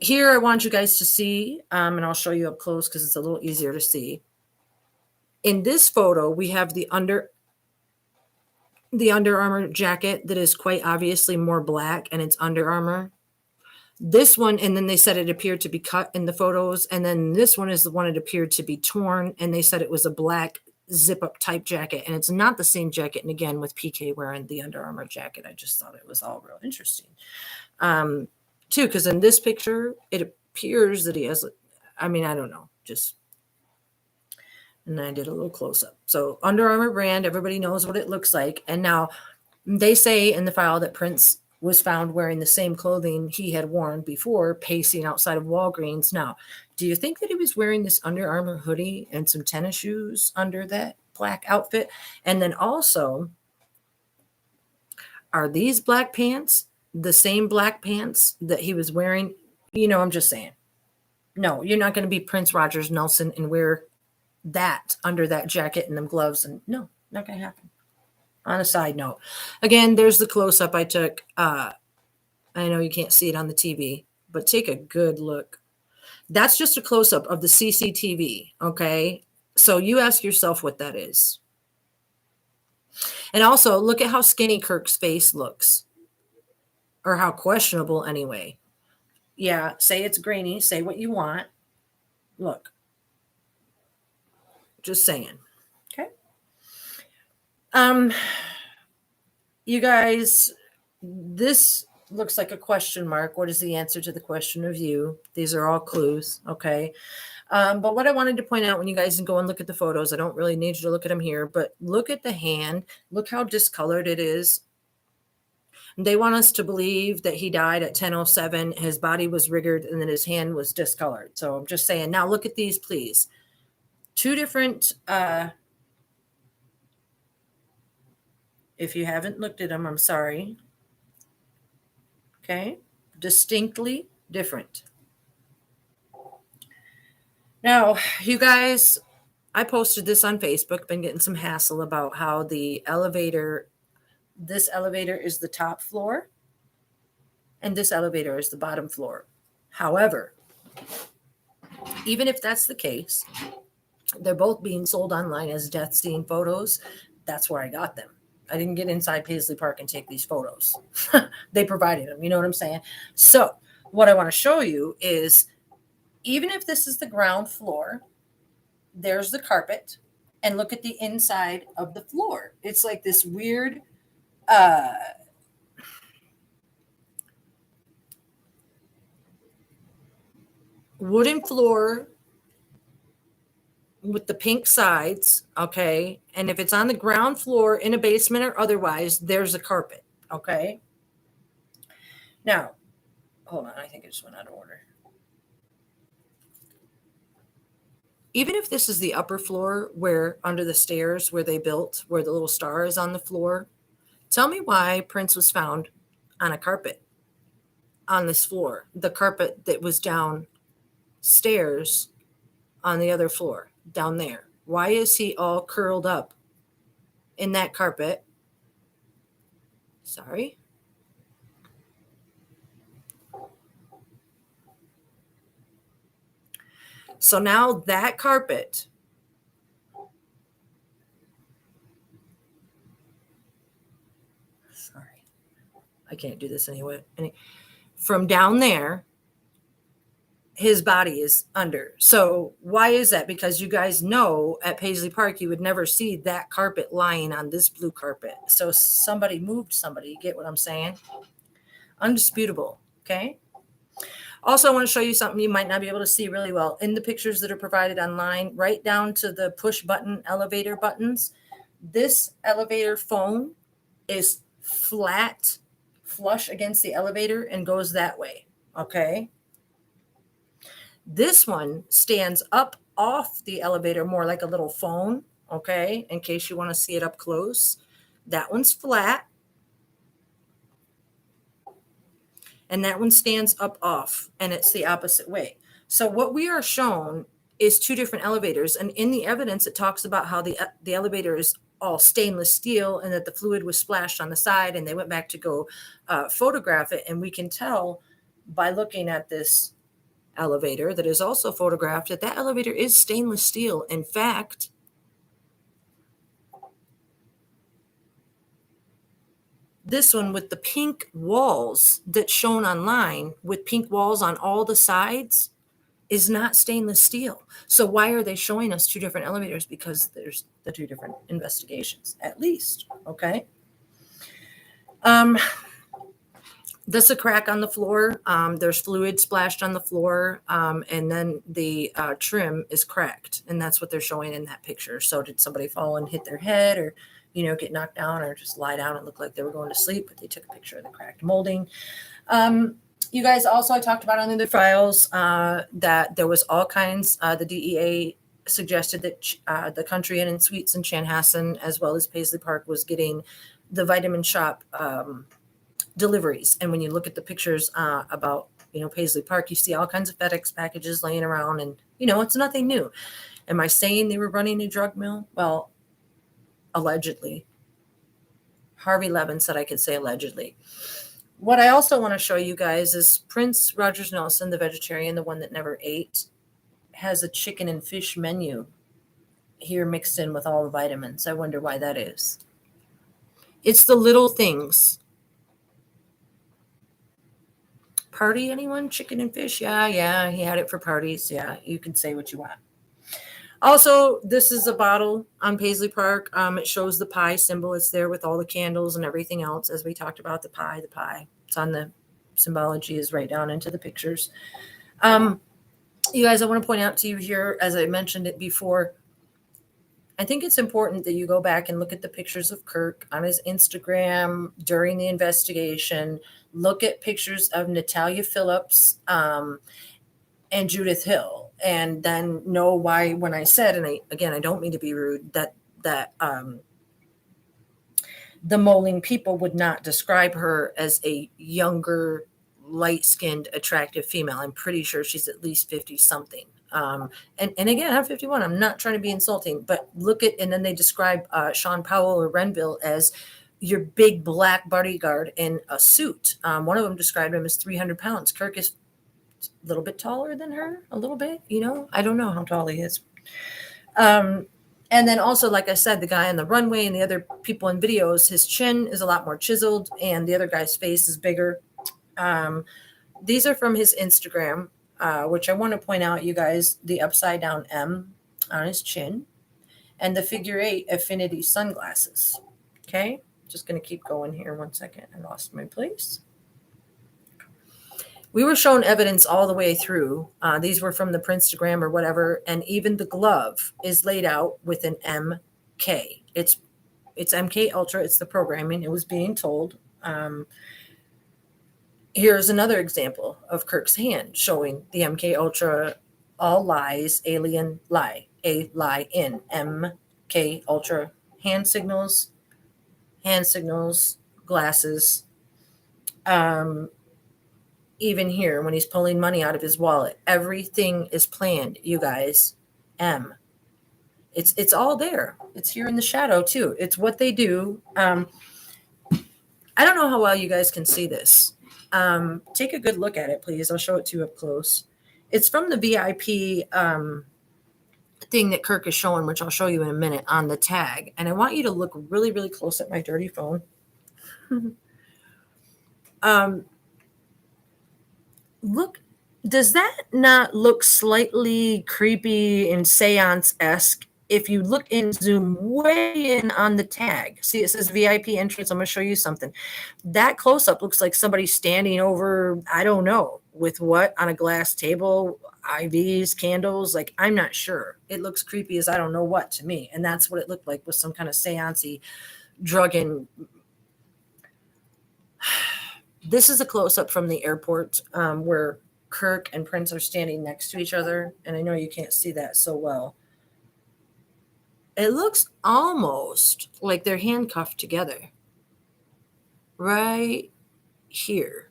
Here, I want you guys to see, and I'll show you up close because it's a little easier to see. In this photo, we have the Under Armour jacket that is quite obviously more black, and it's Under Armour. This one, and then they said it appeared to be cut in the photos, and then this one is the one it appeared to be torn, and they said it was a black zip-up type jacket, and it's not the same jacket. And again, with PK wearing the Under Armour jacket, I just thought it was all real interesting. Too, because in this picture, it appears that he has, I mean, I don't know, and I did a little close-up. So Under Armour brand, everybody knows what it looks like. And now they say in the file that Prince was found wearing the same clothing he had worn before, pacing outside of Walgreens. Now, do you think that he was wearing this Under Armour hoodie and some tennis shoes under that black outfit? And then also, are these black pants the same black pants that he was wearing? I'm just saying. No, you're not going to be Prince Rogers Nelson and wear that under that jacket and them gloves. And no, not going to happen. On a side note, again, there's the close-up I took. I know you can't see it on the TV, but take a good look. That's just a close-up of the CCTV, okay? So you ask yourself what that is. And also, look at how skinny Kirk's face looks. Or how questionable, anyway. Yeah, say it's grainy. Say what you want. Look. Just saying. Okay? You guys, this looks like a question mark. What is the answer to the question of you? These are all clues, okay? But what I wanted to point out when you guys can go and look at the photos, I don't really need you to look at them here, but look at the hand. Look how discolored it is. They want us to believe that he died at 10:07. His body was rigged and then his hand was discolored. So I'm just saying, now look at these, please. Two different, if you haven't looked at them, I'm sorry. Okay. Distinctly different. Now, you guys, I posted this on Facebook, been getting some hassle about how the elevator, this elevator is the top floor and this elevator is the bottom floor. However, even if that's the case, they're both being sold online as death scene photos. That's where I got them. I didn't get inside Paisley Park and take these photos. They provided them. You know what I'm saying? So what I want to show you is, even if this is the ground floor, there's the carpet, and look at the inside of the floor. It's like this weird wooden floor with the pink sides, okay? And if it's on the ground floor in a basement or otherwise, there's a carpet, okay? Now, hold on, I think I just went out of order. Even if this is the upper floor where under the stairs where they built, where the little star is on the floor, tell me why Prince was found on a carpet on this floor, the carpet that was downstairs on the other floor, down there. Why is he all curled up in that carpet? Sorry. So now that carpet, sorry, I can't do this anyway. From down there, his body is under. So why is that? Because you guys know at Paisley Park, you would never see that carpet lying on this blue carpet. So somebody moved somebody. You get what I'm saying? Undisputable. Okay. Also, I want to show you something you might not be able to see really well. In the pictures that are provided online, right down to the push button elevator buttons, this elevator phone is flat, flush against the elevator and goes that way. Okay. This one stands up off the elevator more like a little phone. Okay. In case you want to see it up close. That one's flat. And that one stands up off, and it's the opposite way. So what we are shown is two different elevators. And in the evidence, it talks about how the elevator is all stainless steel and that the fluid was splashed on the side, and they went back to go photograph it. And we can tell by looking at this elevator that is also photographed that that elevator is stainless steel. In fact, this one with the pink walls that's shown online with pink walls on all the sides is not stainless steel. So why are they showing us two different elevators? Because there's the two different investigations, at least. Okay. That's a crack on the floor. There's fluid splashed on the floor, and then the trim is cracked, and that's what they're showing in that picture. So did somebody fall and hit their head, or get knocked down, or just lie down and look like they were going to sleep? But they took a picture of the cracked molding. You guys, also, I talked about on the files that there was all kinds. The DEA suggested that the Country Inn and Suites in Chanhassen, as well as Paisley Park, was getting the vitamin shop deliveries. And when you look at the pictures about Paisley Park, you see all kinds of FedEx packages laying around, and it's nothing new. Am I saying they were running a drug mill? Well, allegedly. Harvey Levin said I could say allegedly. What I also want to show you guys is Prince Rogers Nelson, the vegetarian, the one that never ate, has a chicken and fish menu here mixed in with all the vitamins. I wonder why that is. It's the little things. Party, anyone? Chicken and fish? Yeah, he had it for parties. Yeah, you can say what you want. Also, this is a bottle on Paisley Park. It shows the pie symbol. It's there with all the candles and everything else, as we talked about the pie. It's on the symbology is right down into the pictures. You guys, I want to point out to you here, as I mentioned it before, I think it's important that you go back and look at the pictures of Kirk on his Instagram during the investigation. Look at pictures of Natalia Phillips and Judith Hill, and then know why when I said, and I don't mean to be rude, that the Moling people would not describe her as a younger, light-skinned, attractive female. I'm pretty sure she's at least 50 something. And again, I'm 51. I'm not trying to be insulting, but look at, and then they describe Sean Powell or Renville as your big black bodyguard in a suit. One of them described him as 300 pounds. Kirk is a little bit taller than her, a little bit, I don't know how tall he is. And then also, like I said, the guy on the runway and the other people in videos, his chin is a lot more chiseled and the other guy's face is bigger. These are from his Instagram, which I want to point out, you guys, the upside down M on his chin and the figure 8 affinity sunglasses. Okay, just going to keep going here 1 second. I lost my place. We were shown evidence all the way through. These were from the Princegram or whatever, and even the glove is laid out with an MK. It's MK Ultra. It's the programming. It was being told. Here's another example of Kirk's hand showing the MK Ultra. All lies, alien lie, a lie in MK Ultra. Hand signals, glasses. Even here, when he's pulling money out of his wallet, everything is planned, you guys. M. It's all there. It's here in the shadow, too. It's what they do. I don't know how well you guys can see this. Take a good look at it, please. I'll show it to you up close. It's from the VIP thing that Kirk is showing, which I'll show you in a minute, on the tag. And I want you to look really, really close at my dirty phone. Look, does that not look slightly creepy and seance-esque? If you look and zoom way in on the tag, see it says VIP entrance. I'm going to show you something. That close-up looks like somebody standing over, I don't know, with what, on a glass table, IVs, candles, like I'm not sure. It looks creepy as I don't know what to me. And that's what it looked like, with some kind of seance-y drugging. This is a close-up from the airport where Kirk and Prince are standing next to each other. And I know you can't see that so well. It looks almost like they're handcuffed together. Right here.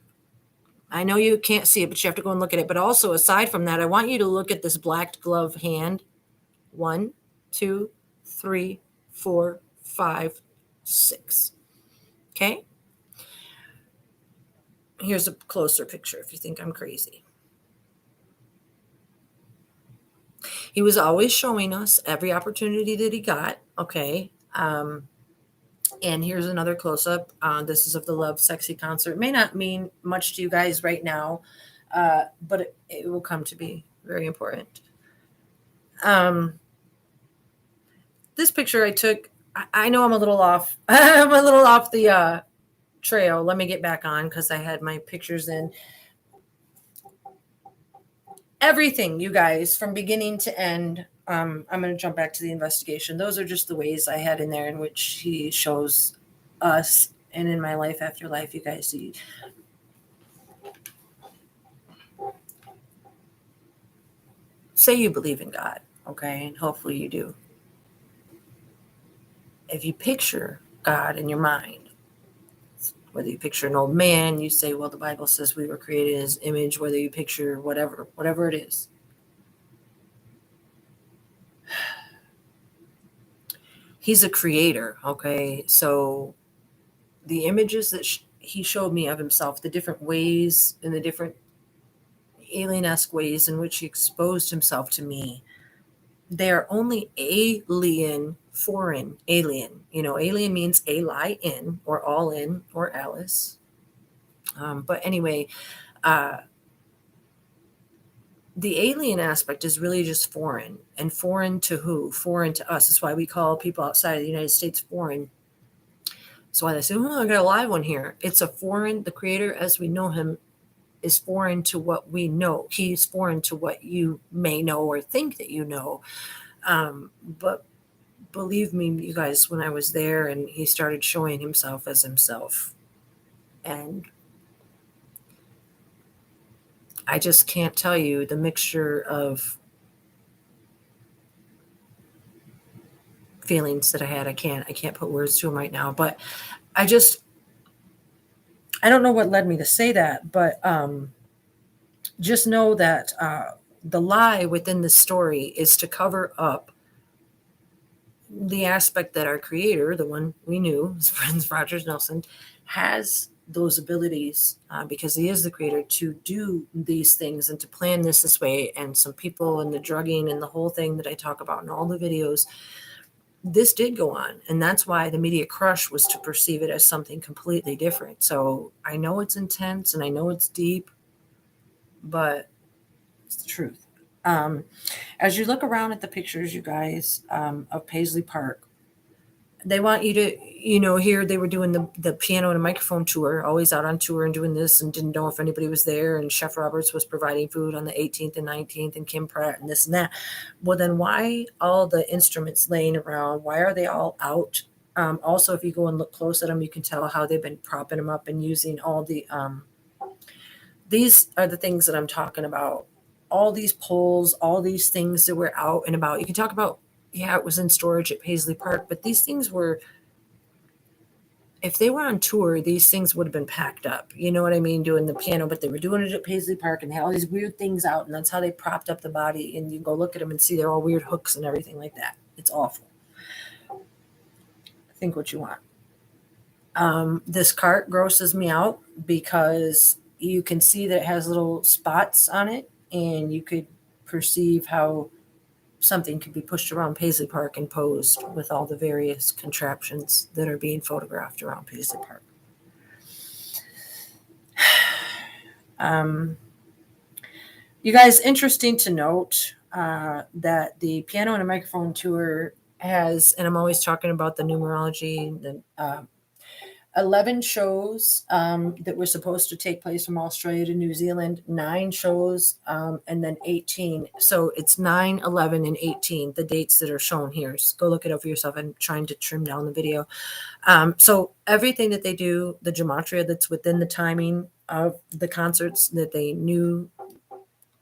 I know you can't see it, but you have to go and look at it. But also, aside from that, I want you to look at this black glove hand. 1, 2, 3, 4, 5, 6. Okay? Here's a closer picture if you think I'm crazy. He was always showing us every opportunity that he got, okay? And here's another close-up. This is of the Love Sexy concert. It may not mean much to you guys right now, but it will come to be very important. This picture I took, I know I'm a little off. I'm a little off the trail. Let me get back on because I had my pictures in. Everything, you guys, from beginning to end. I'm going to jump back to the investigation. Those are just the ways I had in there in which he shows us, and in my life after life, you guys see. Say you believe in God, okay? And hopefully you do. If you picture God in your mind, whether you picture an old man, you say, well, the Bible says we were created in his image, whether you picture whatever it is. He's a creator, okay? So the images that he showed me of himself, the different ways and the different alien-esque ways in which he exposed himself to me, they are only foreign alien. Alien means ally in, or all in, or Alice. But anyway, the alien aspect is really just foreign. And foreign to who? Foreign to us. That's why we call people outside of the United States foreign. So I say, oh, I got a live one here. It's the creator as we know him is foreign to what we know. He's foreign to what you may know or think that you know. But believe me, you guys, when I was there and he started showing himself as himself, and I just can't tell you the mixture of feelings that I had. I can't put words to them right now, but I don't know what led me to say that, but just know that the lie within the story is to cover up the aspect that our creator, the one we knew, his friend Rogers Nelson, has those abilities because he is the creator to do these things and to plan this way. And some people and the drugging and the whole thing that I talk about in all the videos, this did go on. And that's why the media crush was to perceive it as something completely different. So I know it's intense and I know it's deep, but it's the truth. As you look around at the pictures, you guys, of Paisley Park, they want you to, here they were doing the piano and a microphone tour, always out on tour and doing this, and didn't know if anybody was there. And Chef Roberts was providing food on the 18th and 19th, and Kim Pratt and this and that. Well, then why all the instruments laying around? Why are they all out? Also, if you go and look close at them, you can tell how they've been propping them up and using all the, these are the things that I'm talking about. All these poles, all these things that were out and about. You can talk about, yeah, it was in storage at Paisley Park, but these things were, if they were on tour, these things would have been packed up. You know what I mean? Doing the piano, but they were doing it at Paisley Park and they had all these weird things out, and that's how they propped up the body. And you go look at them and see they're all weird hooks and everything like that. It's awful. Think what you want. This cart grosses me out because you can see that it has little spots on it, and you could perceive how something could be pushed around Paisley Park and posed with all the various contraptions that are being photographed around Paisley Park. You guys, interesting to note that the piano and a microphone tour has, and I'm always talking about the numerology, the 11 shows that were supposed to take place from Australia to New Zealand, 9 shows, and then 18. So it's 9, 11, and 18, the dates that are shown here. So go look it up for yourself. I'm trying to trim down the video. So everything that they do, the gematria that's within the timing of the concerts that they knew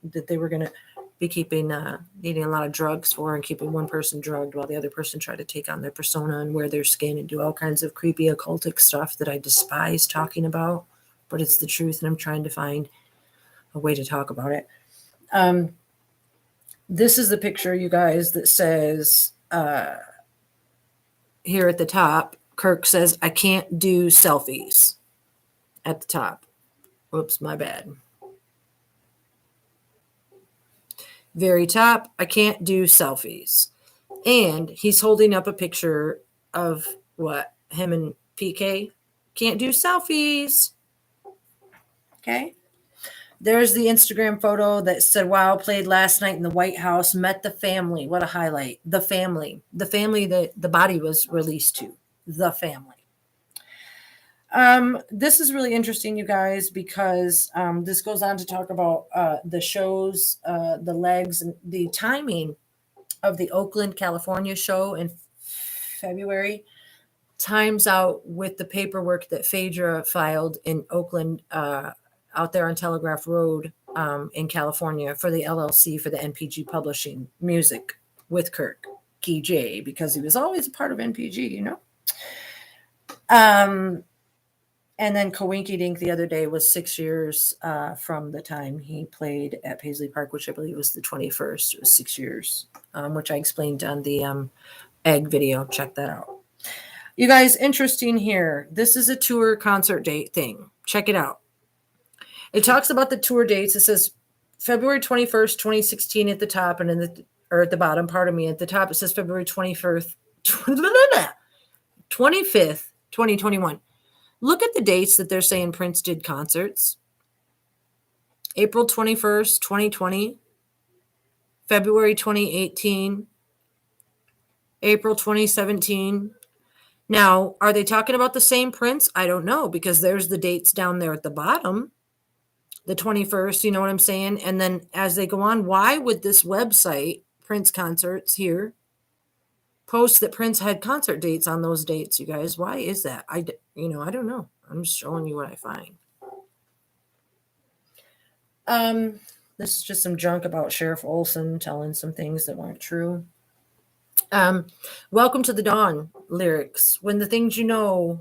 that they were going to be keeping, needing a lot of drugs for, and keeping one person drugged while the other person tried to take on their persona and wear their skin and do all kinds of creepy occultic stuff that I despise talking about, but it's the truth, and I'm trying to find a way to talk about it. This is the picture, you guys, that says here at the top, Kirk says, I can't do selfies at the top. Whoops, my bad. Very top, I can't do selfies. And he's holding up a picture of what? Him and PK. Can't do selfies. Okay. There's the Instagram photo that said, wow, played last night in the White House, met the family. What a highlight. The family that the body was released to. The family. This is really interesting, you guys, because this goes on to talk about the shows, the legs, and the timing of the Oakland, California show in February times out with the paperwork that Phaedra filed in Oakland, out there on Telegraph Road in California for the LLC for the NPG Publishing Music with Kirk Key J, because he was always a part of NPG, you know. And then Coinky Dink the other day was 6 years from the time he played at Paisley Park, which I believe was the 21st. It was 6 years, which I explained on the egg video. Check that out. You guys, interesting here. This is a tour concert date thing. Check it out. It talks about the tour dates. It says February 21st, 2016 at the top, and or at the bottom, pardon me, at the top it says February 21st, 25th, 2021. Look at the dates that they're saying Prince did concerts. April 21st, 2020, February 2018, April 2017, Now, are they talking about the same prince? I don't know, because there's the dates down there at the bottom, the 21st, you know what I'm saying? And then as they go on, why would this website, Prince Concerts here, post that Prince had concert dates on those dates, you guys? Why is that? I don't know. I'm just showing you what I find. This is just some junk about Sheriff Olson telling some things that weren't true. Welcome to the Dawn lyrics. When the things you know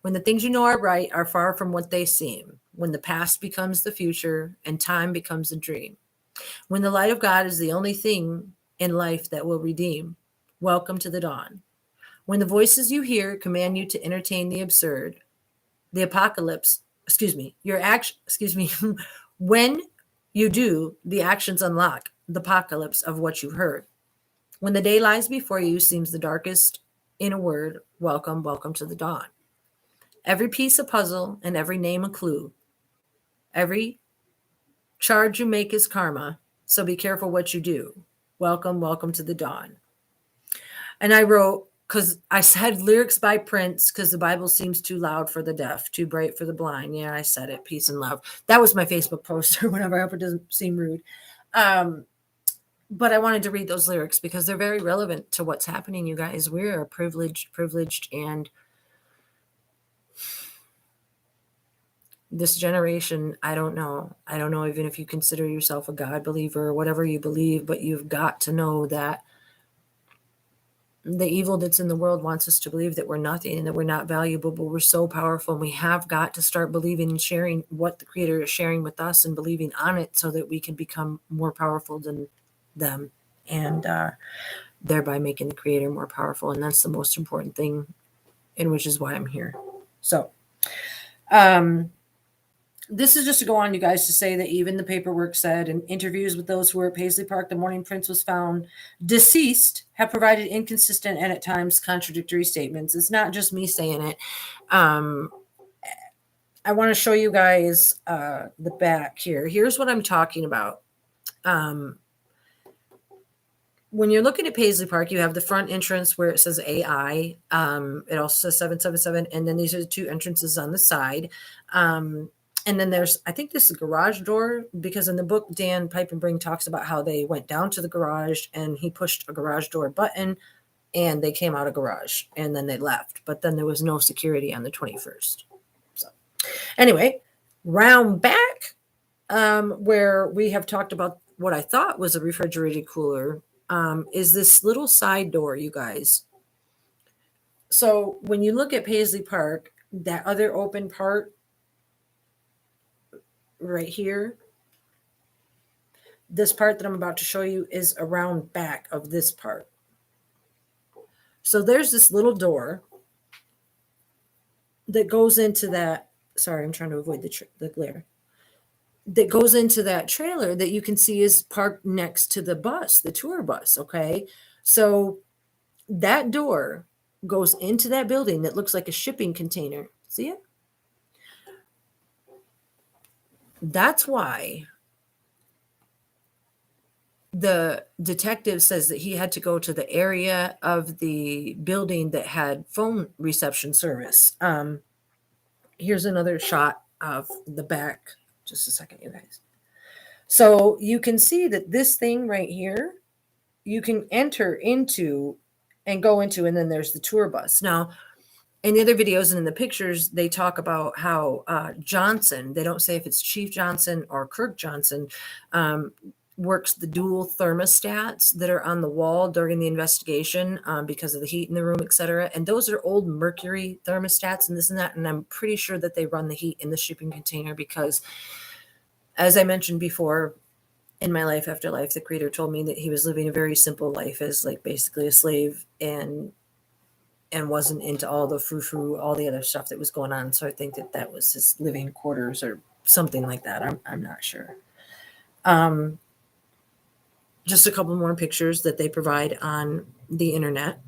are right are far from what they seem. When the past becomes the future and time becomes a dream. When the light of God is the only thing in life that will redeem. Welcome to the dawn. When the voices you hear command you to entertain the absurd, the apocalypse, when you do, the actions unlock the apocalypse of what you've heard. When the day lies before you seems the darkest, in a word, welcome, welcome to the dawn. Every piece a puzzle and every name a clue. Every charge you make is karma, so be careful what you do. Welcome, welcome to the dawn. And I wrote, because I said lyrics by Prince, because the Bible seems too loud for the deaf, too bright for the blind. Yeah, I said it. Peace and love. That was my Facebook post or whatever. I hope it doesn't seem rude. But I wanted to read those lyrics because they're very relevant to what's happening, you guys. We are privileged, and this generation, I don't know even if you consider yourself a God believer or whatever you believe, but you've got to know that the evil that's in the world wants us to believe that we're nothing and that we're not valuable, but we're so powerful. And we have got to start believing and sharing what the Creator is sharing with us and believing on it so that we can become more powerful than them, and thereby making the Creator more powerful. And that's the most important thing, and which is why I'm here. So, this is just to go on, you guys, to say that even the paperwork said in interviews with those who were at Paisley Park the morning Prince was found deceased have provided inconsistent and at times contradictory statements. It's not just me saying it. I want to show you guys the back here. Here's what I'm talking about. When you're looking at Paisley Park, you have the front entrance where it says AI. It also says 777, and then these are the two entrances on the side. And then there's, I think this is a garage door, because in the book, Dan Piepenbring talks about how they went down to the garage and he pushed a garage door button and they came out of garage and then they left. But then there was no security on the 21st. So anyway, round back, where we have talked about what I thought was a refrigerated cooler, is this little side door, you guys. So when you look at Paisley Park, that other open part right here, this part that I'm about to show you is around back of this part. So there's this little door that goes into that. Sorry, I'm trying to avoid the glare. That goes into that trailer that you can see is parked next to the bus, the tour bus. Okay. So that door goes into that building that looks like a shipping container. See it? That's why the detective says that he had to go to the area of the building that had phone reception service. Here's another shot of the back. Just a second, you guys. So you can see that this thing right here, you can enter into and go into, and then there's the tour bus. Now, in the other videos and in the pictures, they talk about how Johnson, they don't say if it's Chief Johnson or Kirk Johnson, works the dual thermostats that are on the wall during the investigation because of the heat in the room, etc. And those are old mercury thermostats and this and that. And I'm pretty sure that they run the heat in the shipping container because, as I mentioned before, in my life after life, the Creator told me that he was living a very simple life as like basically a slave and wasn't into all the frou-frou, all the other stuff that was going on. So I think that was his living quarters or something like that. I'm not sure. Just a couple more pictures that they provide on the internet.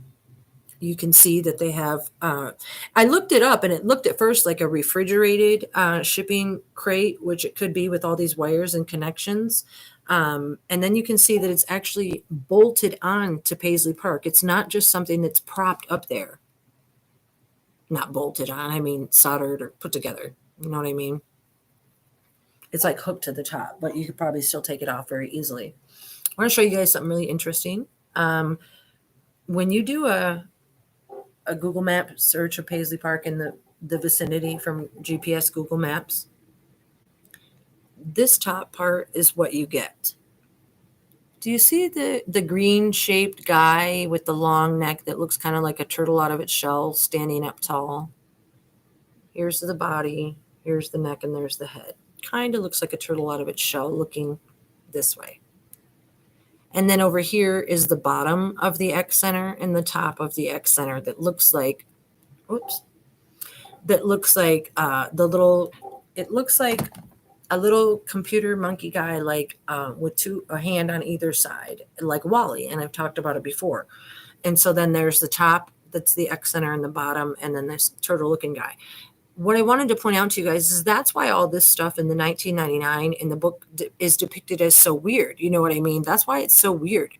You can see that they have, I looked it up and it looked at first like a refrigerated shipping crate, which it could be with all these wires and connections. And then you can see that it's actually bolted on to Paisley Park. It's not just something that's propped up there. not bolted on, I mean soldered or put together. You know what I mean? It's like hooked to the top, but you could probably still take it off very easily. I want to show you guys something really interesting. When you do a Google Map search of Paisley Park in the vicinity from GPS Google Maps, this top part is what you get. Do you see the green shaped guy with the long neck that looks kind of like a turtle out of its shell standing up tall? Here's the body, here's the neck, and there's the head. Kind of looks like a turtle out of its shell looking this way. And then over here is the bottom of the X center and the top of the X center that looks like, it looks like a little computer monkey guy, like with a hand on either side, like Wally. And I've talked about it before. And so then there's the top, that's the X center, and the bottom, and then this turtle looking guy. What I wanted to point out to you guys is that's why all this stuff in the 1999 in the book is depicted as so weird. You know what I mean? That's why it's so weird.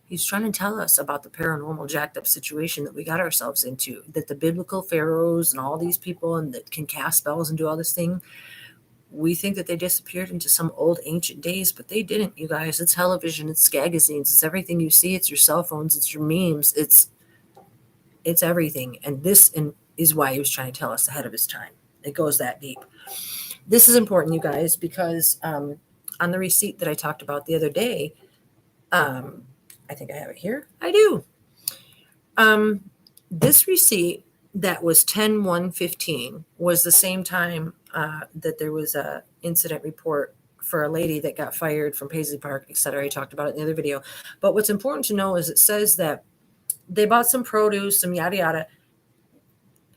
He's trying to tell us about the paranormal jacked up situation that we got ourselves into, that the biblical pharaohs and all these people and that can cast spells and do all this thing, we think that they disappeared into some old ancient days, but they didn't, you guys. It's television, it's skagazines, it's everything you see, it's your cell phones, it's your memes, it's everything. And this is why he was trying to tell us ahead of his time. It goes that deep. This is important, you guys, because on the receipt that I talked about the other day, I think I have it here. I do. This receipt that was 10/1/15 was the same time that there was a incident report for a lady that got fired from Paisley Park, et cetera. I talked about it in the other video. But what's important to know is it says that they bought some produce, some yada yada,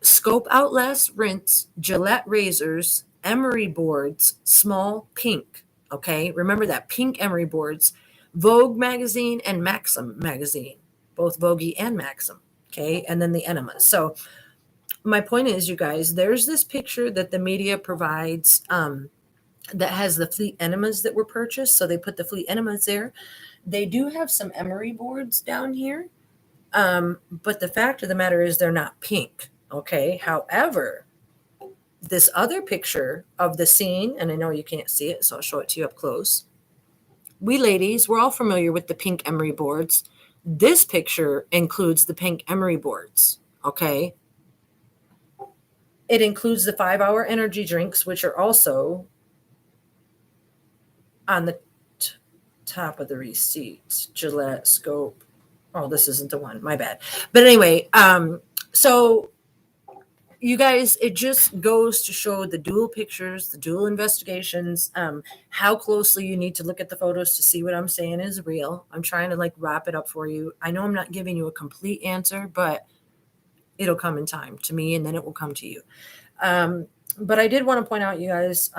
scope out less rinse, Gillette razors, emery boards, small pink. Okay, remember that, pink emery boards, Vogue magazine and Maxim magazine, both Vogue and Maxim. Okay, and then the enemas. So my point is, you guys, there's this picture that the media provides that has the Fleet enemas that were purchased. So they put the Fleet enemas there. They do have some emery boards down here. But the fact of the matter is they're not pink. Okay. However, this other picture of the scene, and I know you can't see it, so I'll show it to you up close. We ladies, we're all familiar with the pink emery boards. This picture includes the pink emery boards. Okay. It includes the 5-hour energy drinks, which are also on the top of the receipt. Gillette, Scope. Oh, this isn't the one. My bad. But anyway, so you guys, it just goes to show the dual pictures, the dual investigations, how closely you need to look at the photos to see what I'm saying is real. I'm trying to wrap it up for you. I know I'm not giving you a complete answer, but it'll come in time to me, and then it will come to you. But I did want to point out, you guys,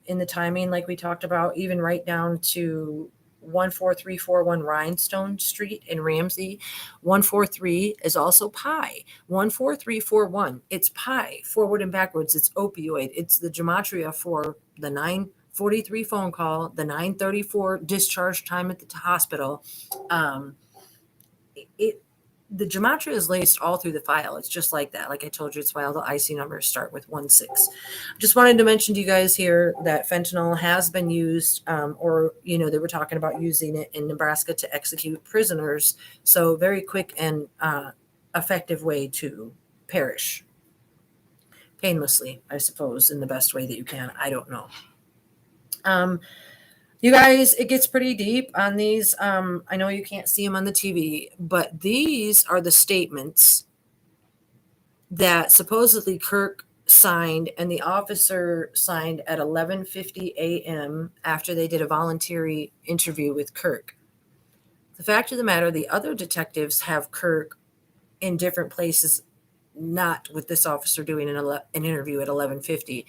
in the timing, like we talked about, even right down to 14341 Rhinestone Street in Ramsey. 143 is also pi. 14341, it's pi, forward and backwards. It's opioid. It's the gematria for the 9:43 phone call, the 9:34 discharge time at the hospital. The gematria is laced all through the file. It's just like that. Like I told you, it's why all the IC numbers start with 16. Just wanted to mention to you guys here that fentanyl has been used, or, they were talking about using it in Nebraska to execute prisoners. So very quick and effective way to perish painlessly, I suppose, in the best way that you can. I don't know. You guys, it gets pretty deep on these. I know you can't see them on the TV, but these are the statements that supposedly Kirk signed, and the officer signed at 11:50 a.m. after they did a voluntary interview with Kirk. The fact of the matter, the other detectives have Kirk in different places, not with this officer doing an interview at 11:50.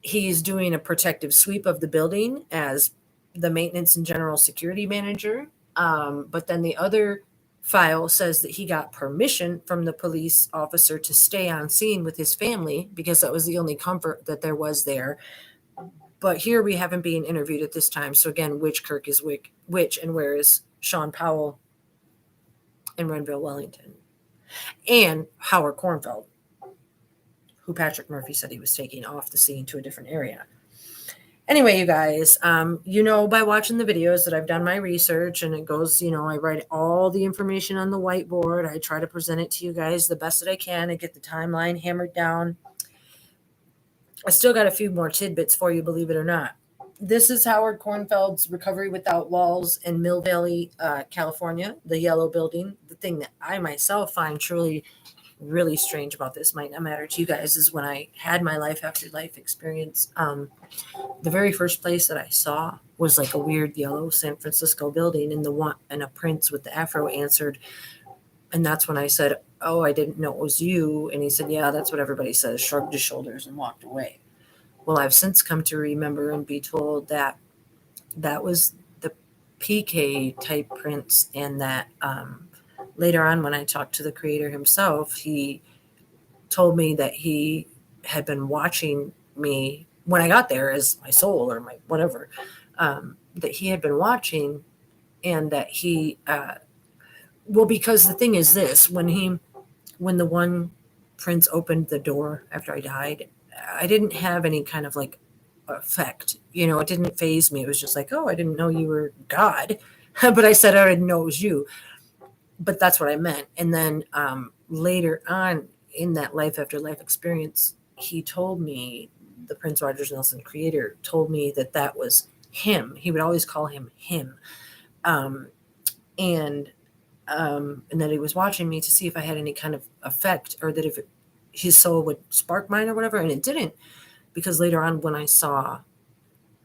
He's doing a protective sweep of the building as the maintenance and general security manager. But then the other file says that he got permission from the police officer to stay on scene with his family because that was the only comfort that there was there. But here we haven't been interviewed at this time. So again, which Kirk is which, and where is Sean Powell in Renville, Wellington? and Howard Kornfeld, who Patrick Murphy said he was taking off the scene to a different area. Anyway, you guys, by watching the videos that I've done my research, and it goes, I write all the information on the whiteboard. I try to present it to you guys the best that I can and get the timeline hammered down. I still got a few more tidbits for you, believe it or not. This is Howard Kornfeld's Recovery Without Walls in Mill Valley, California, the yellow building. The thing that I myself find truly really strange about this, might not matter to you guys, is when I had my life after life experience, the very first place that I saw was like a weird yellow San Francisco building, and a prince with the afro answered. And that's when I said, "Oh, I didn't know it was you." And he said, "Yeah, that's what everybody says," shrugged his shoulders and walked away. Well, I've since come to remember and be told that that was the PK type prince, and that later on, when I talked to the creator himself, he told me that he had been watching me when I got there as my soul or my whatever, that he had been watching, and that he, because the thing is this, when the one prince opened the door after I died, I didn't have any kind of like effect. It didn't faze me. It was just like, "Oh, I didn't know you were God." But I said I didn't know it was you. But that's what I meant. And then later on in that life after life experience, he told me, the Prince Rogers Nelson creator told me that was him. He would always call him him. And that he was watching me to see if I had any kind of effect, or that if his soul would spark mine or whatever. And it didn't, because later on when I saw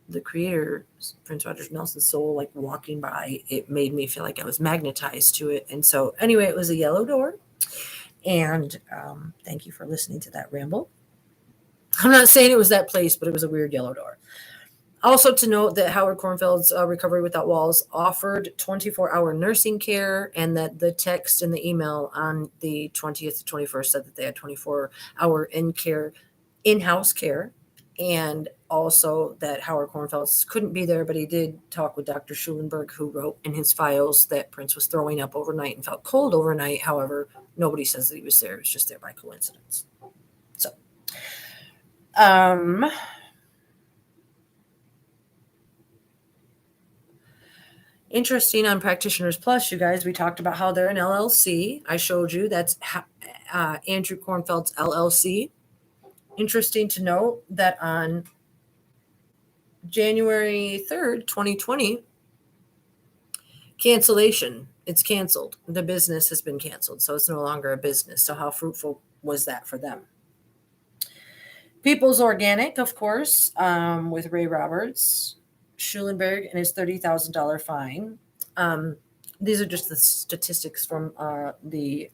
the creator, Prince Rogers Nelson's soul, like walking by, it made me feel like I was magnetized to it. And so anyway, it was a yellow door. And thank you for listening to that ramble. I'm not saying it was that place, but it was a weird yellow door. Also to note that Howard Kornfeld's Recovery Without Walls offered 24-hour nursing care, and that the text in the email on the 20th to 21st said that they had 24-hour in-house care. And also that Howard Kornfeld couldn't be there, but he did talk with Dr. Schulenberg, who wrote in his files that Prince was throwing up overnight and felt cold overnight. However, nobody says that he was there. He was just there by coincidence. So, interesting on Practitioners Plus, you guys, we talked about how they're an LLC. I showed you that's Andrew Kornfeld's LLC. Interesting to note that on January 3rd, 2020, cancellation. It's canceled. The business has been canceled, so it's no longer a business. So how fruitful was that for them? People's Organic, of course, with Ray Roberts, Schulenberg, and his $30,000 fine. These are just the statistics from the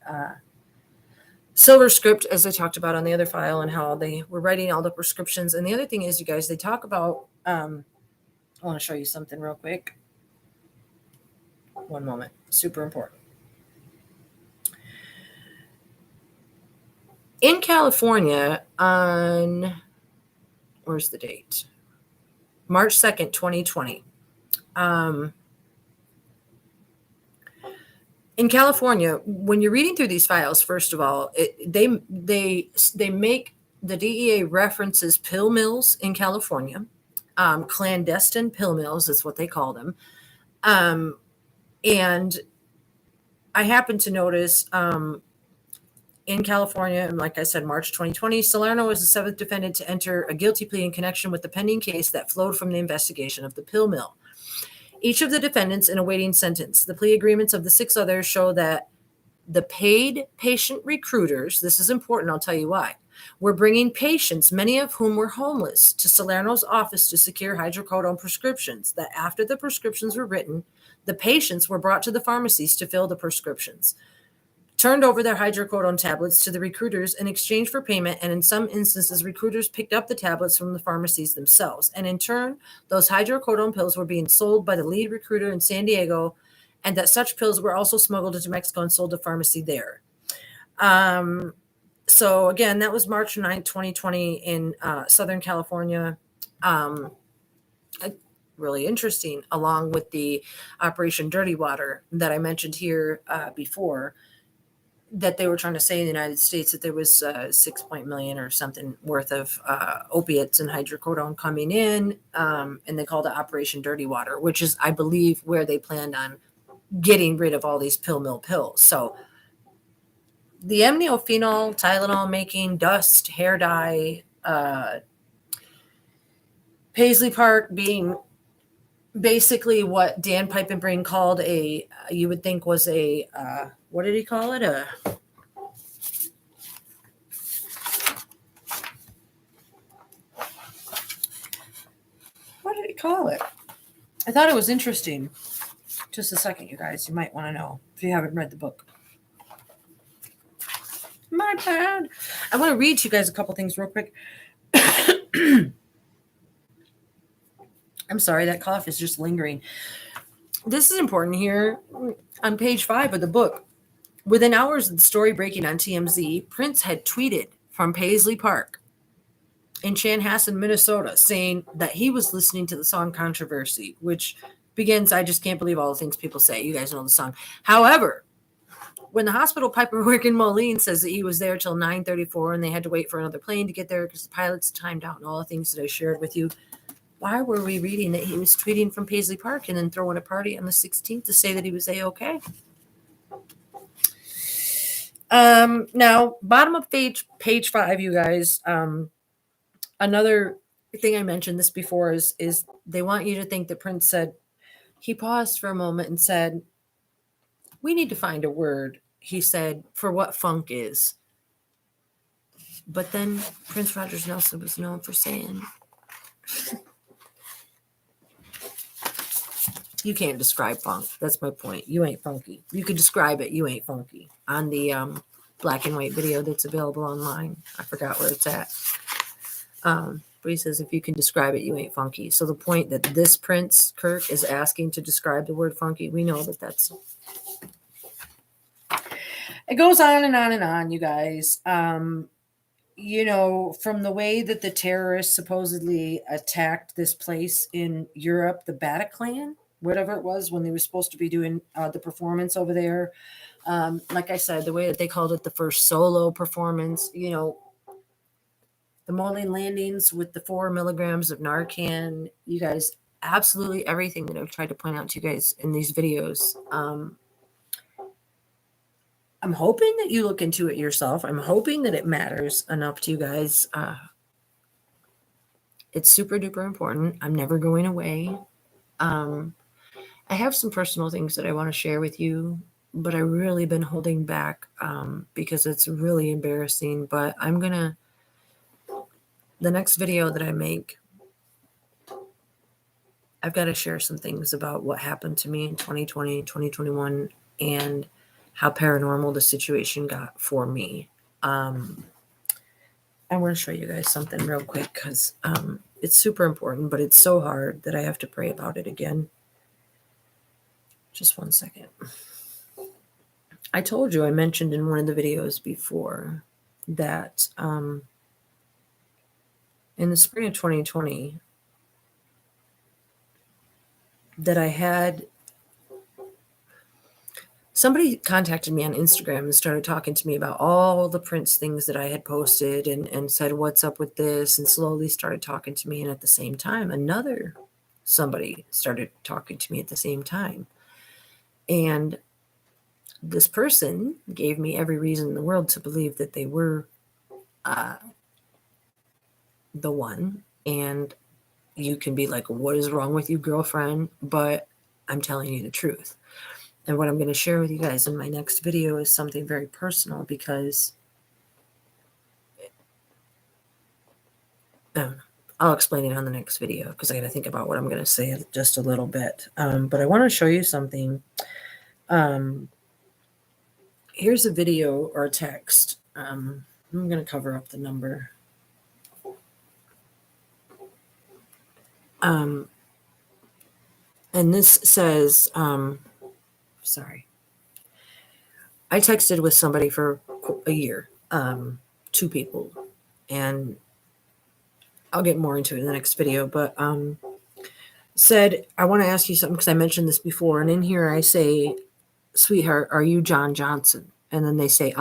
Silver Script, as I talked about on the other file, and how they were writing all the prescriptions. And the other thing is, you guys, they talk about, I want to show you something real quick. One moment. Super important. In California on, where's the date? March 2nd, 2020. In California, when you're reading through these files, first of all, they make the DEA references pill mills in California, clandestine pill mills is what they call them. And I happened to notice in California, and like I said, March 2020, Salerno was the seventh defendant to enter a guilty plea in connection with the pending case that flowed from the investigation of the pill mill. Each of the defendants in awaiting sentence. The plea agreements of the six others show that the paid patient recruiters, this is important, I'll tell you why, were bringing patients, many of whom were homeless, to Salerno's office to secure hydrocodone prescriptions, that after the prescriptions were written, the patients were brought to the pharmacies to fill the prescriptions, turned over their hydrocodone tablets to the recruiters in exchange for payment, and in some instances, recruiters picked up the tablets from the pharmacies themselves. And in turn, those hydrocodone pills were being sold by the lead recruiter in San Diego, and that such pills were also smuggled into Mexico and sold to pharmacy there. So again, that was March 9th, 2020 in Southern California. Really interesting, along with the Operation Dirty Water that I mentioned here before. that they were trying to say in the United States that there was 6 million or something worth of opiates and hydrocodone coming in, and they called it Operation Dirty Water, which is, I believe, where they planned on getting rid of all these pill mill pills. So the amniophenol, Tylenol making, dust, hair dye, Paisley Park being basically what Dan Piepenbring called you would think was what did he call it? What did he call it? I thought it was interesting. Just a second, you guys. You might want to know if you haven't read the book. My bad. I want to read to you guys a couple things real quick. I'm sorry, that cough is just lingering. This is important here on page 5 of the book. Within hours of the story breaking on TMZ, Prince had tweeted from Paisley Park in Chanhassen, Minnesota, saying that he was listening to the song Controversy, which begins, I just can't believe all the things people say. You guys know the song. However, when the hospital paperwork in Moline says that he was there till 9:34 and they had to wait for another plane to get there because the pilots timed out and all the things that I shared with you, why were we reading that he was tweeting from Paisley Park and then throwing a party on the 16th to say that he was A-okay? Now, bottom of page 5, you guys, another thing I mentioned this before is they want you to think that Prince said, he paused for a moment and said, we need to find a word, he said, for what funk is. But then Prince Rogers Nelson was known for saying, you can't describe funk. That's my point. You ain't funky. You can describe it. You ain't funky. On the black and white video that's available online. I forgot where it's at. But he says, if you can describe it, you ain't funky. So the point that this Prince Kirk is asking to describe the word funky, we know that that's... It goes on and on and on, you guys. You know, from the way that the terrorists supposedly attacked this place in Europe, the Bataclan, whatever it was, when they were supposed to be doing the performance over there. Like I said, the way that they called it the first solo performance, you know, the Moline landings with the 4 milligrams of Narcan, you guys, absolutely everything that I've tried to point out to you guys in these videos. I'm hoping that you look into it yourself. I'm hoping that it matters enough to you guys. It's super duper important. I'm never going away. I have some personal things that I want to share with you, but I've really been holding back because it's really embarrassing. But I'm going to, the next video that I make, I've got to share some things about what happened to me in 2020, 2021, and how paranormal the situation got for me. I want to show you guys something real quick because it's super important, but it's so hard that I have to pray about it again. Just one second. I told you, I mentioned in one of the videos before that in the spring of 2020 that I had somebody contacted me on Instagram and started talking to me about all the Prince things that I had posted and said, what's up with this? And slowly started talking to me. And at the same time, somebody started talking to me at the same time. And this person gave me every reason in the world to believe that they were the one. And you can be like, what is wrong with you, girlfriend? But I'm telling you the truth. And what I'm going to share with you guys in my next video is something very personal because I'll explain it on the next video because I got to think about what I'm going to say just a little bit. But I want to show you something. Here's a video or a text. I'm going to cover up the number. And this says, sorry. I texted with somebody for a year, 2 people, and I'll get more into it in the next video, but said, I want to ask you something because I mentioned this before, and in here I say, sweetheart, are you John Johnson? And then they say,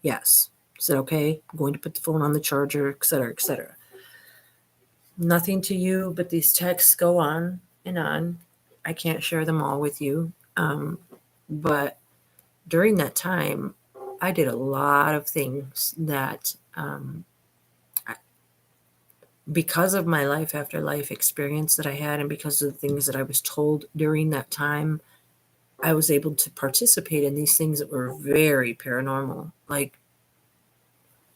yes. Is it okay? I'm going to put the phone on the charger, etc., etc. Nothing to you, but these texts go on and on. I can't share them all with you. But during that time, I did a lot of things that, because of my life after life experience that I had, and because of the things that I was told during that time, I was able to participate in these things that were very paranormal. Like,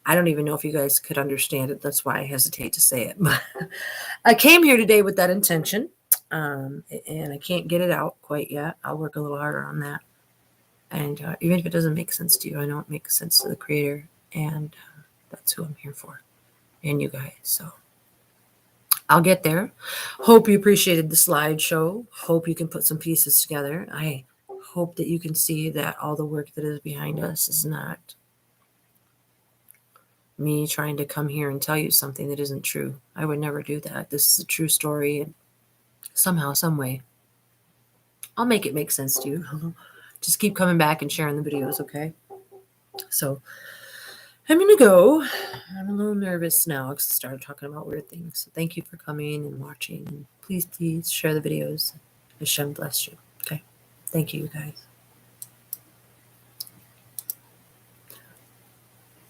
I don't even know if you guys could understand it. That's why I hesitate to say it. But I came here today with that intention, and I can't get it out quite yet. I'll work a little harder on that. And even if it doesn't make sense to you, I know it makes sense to the Creator, and that's who I'm here for, and you guys. So I'll get there. Hope you appreciated the slideshow. Hope you can put some pieces together. I hope that you can see that all the work that is behind us is not me trying to come here and tell you something that isn't true. I would never do that. This is a true story, and somehow, some way, I'll make it make sense to you. Just keep coming back and sharing the videos, okay? So I'm going to go. I'm a little nervous now because I started talking about weird things. So thank you for coming and watching. And please share the videos. Hashem bless you. Okay? Thank you, guys.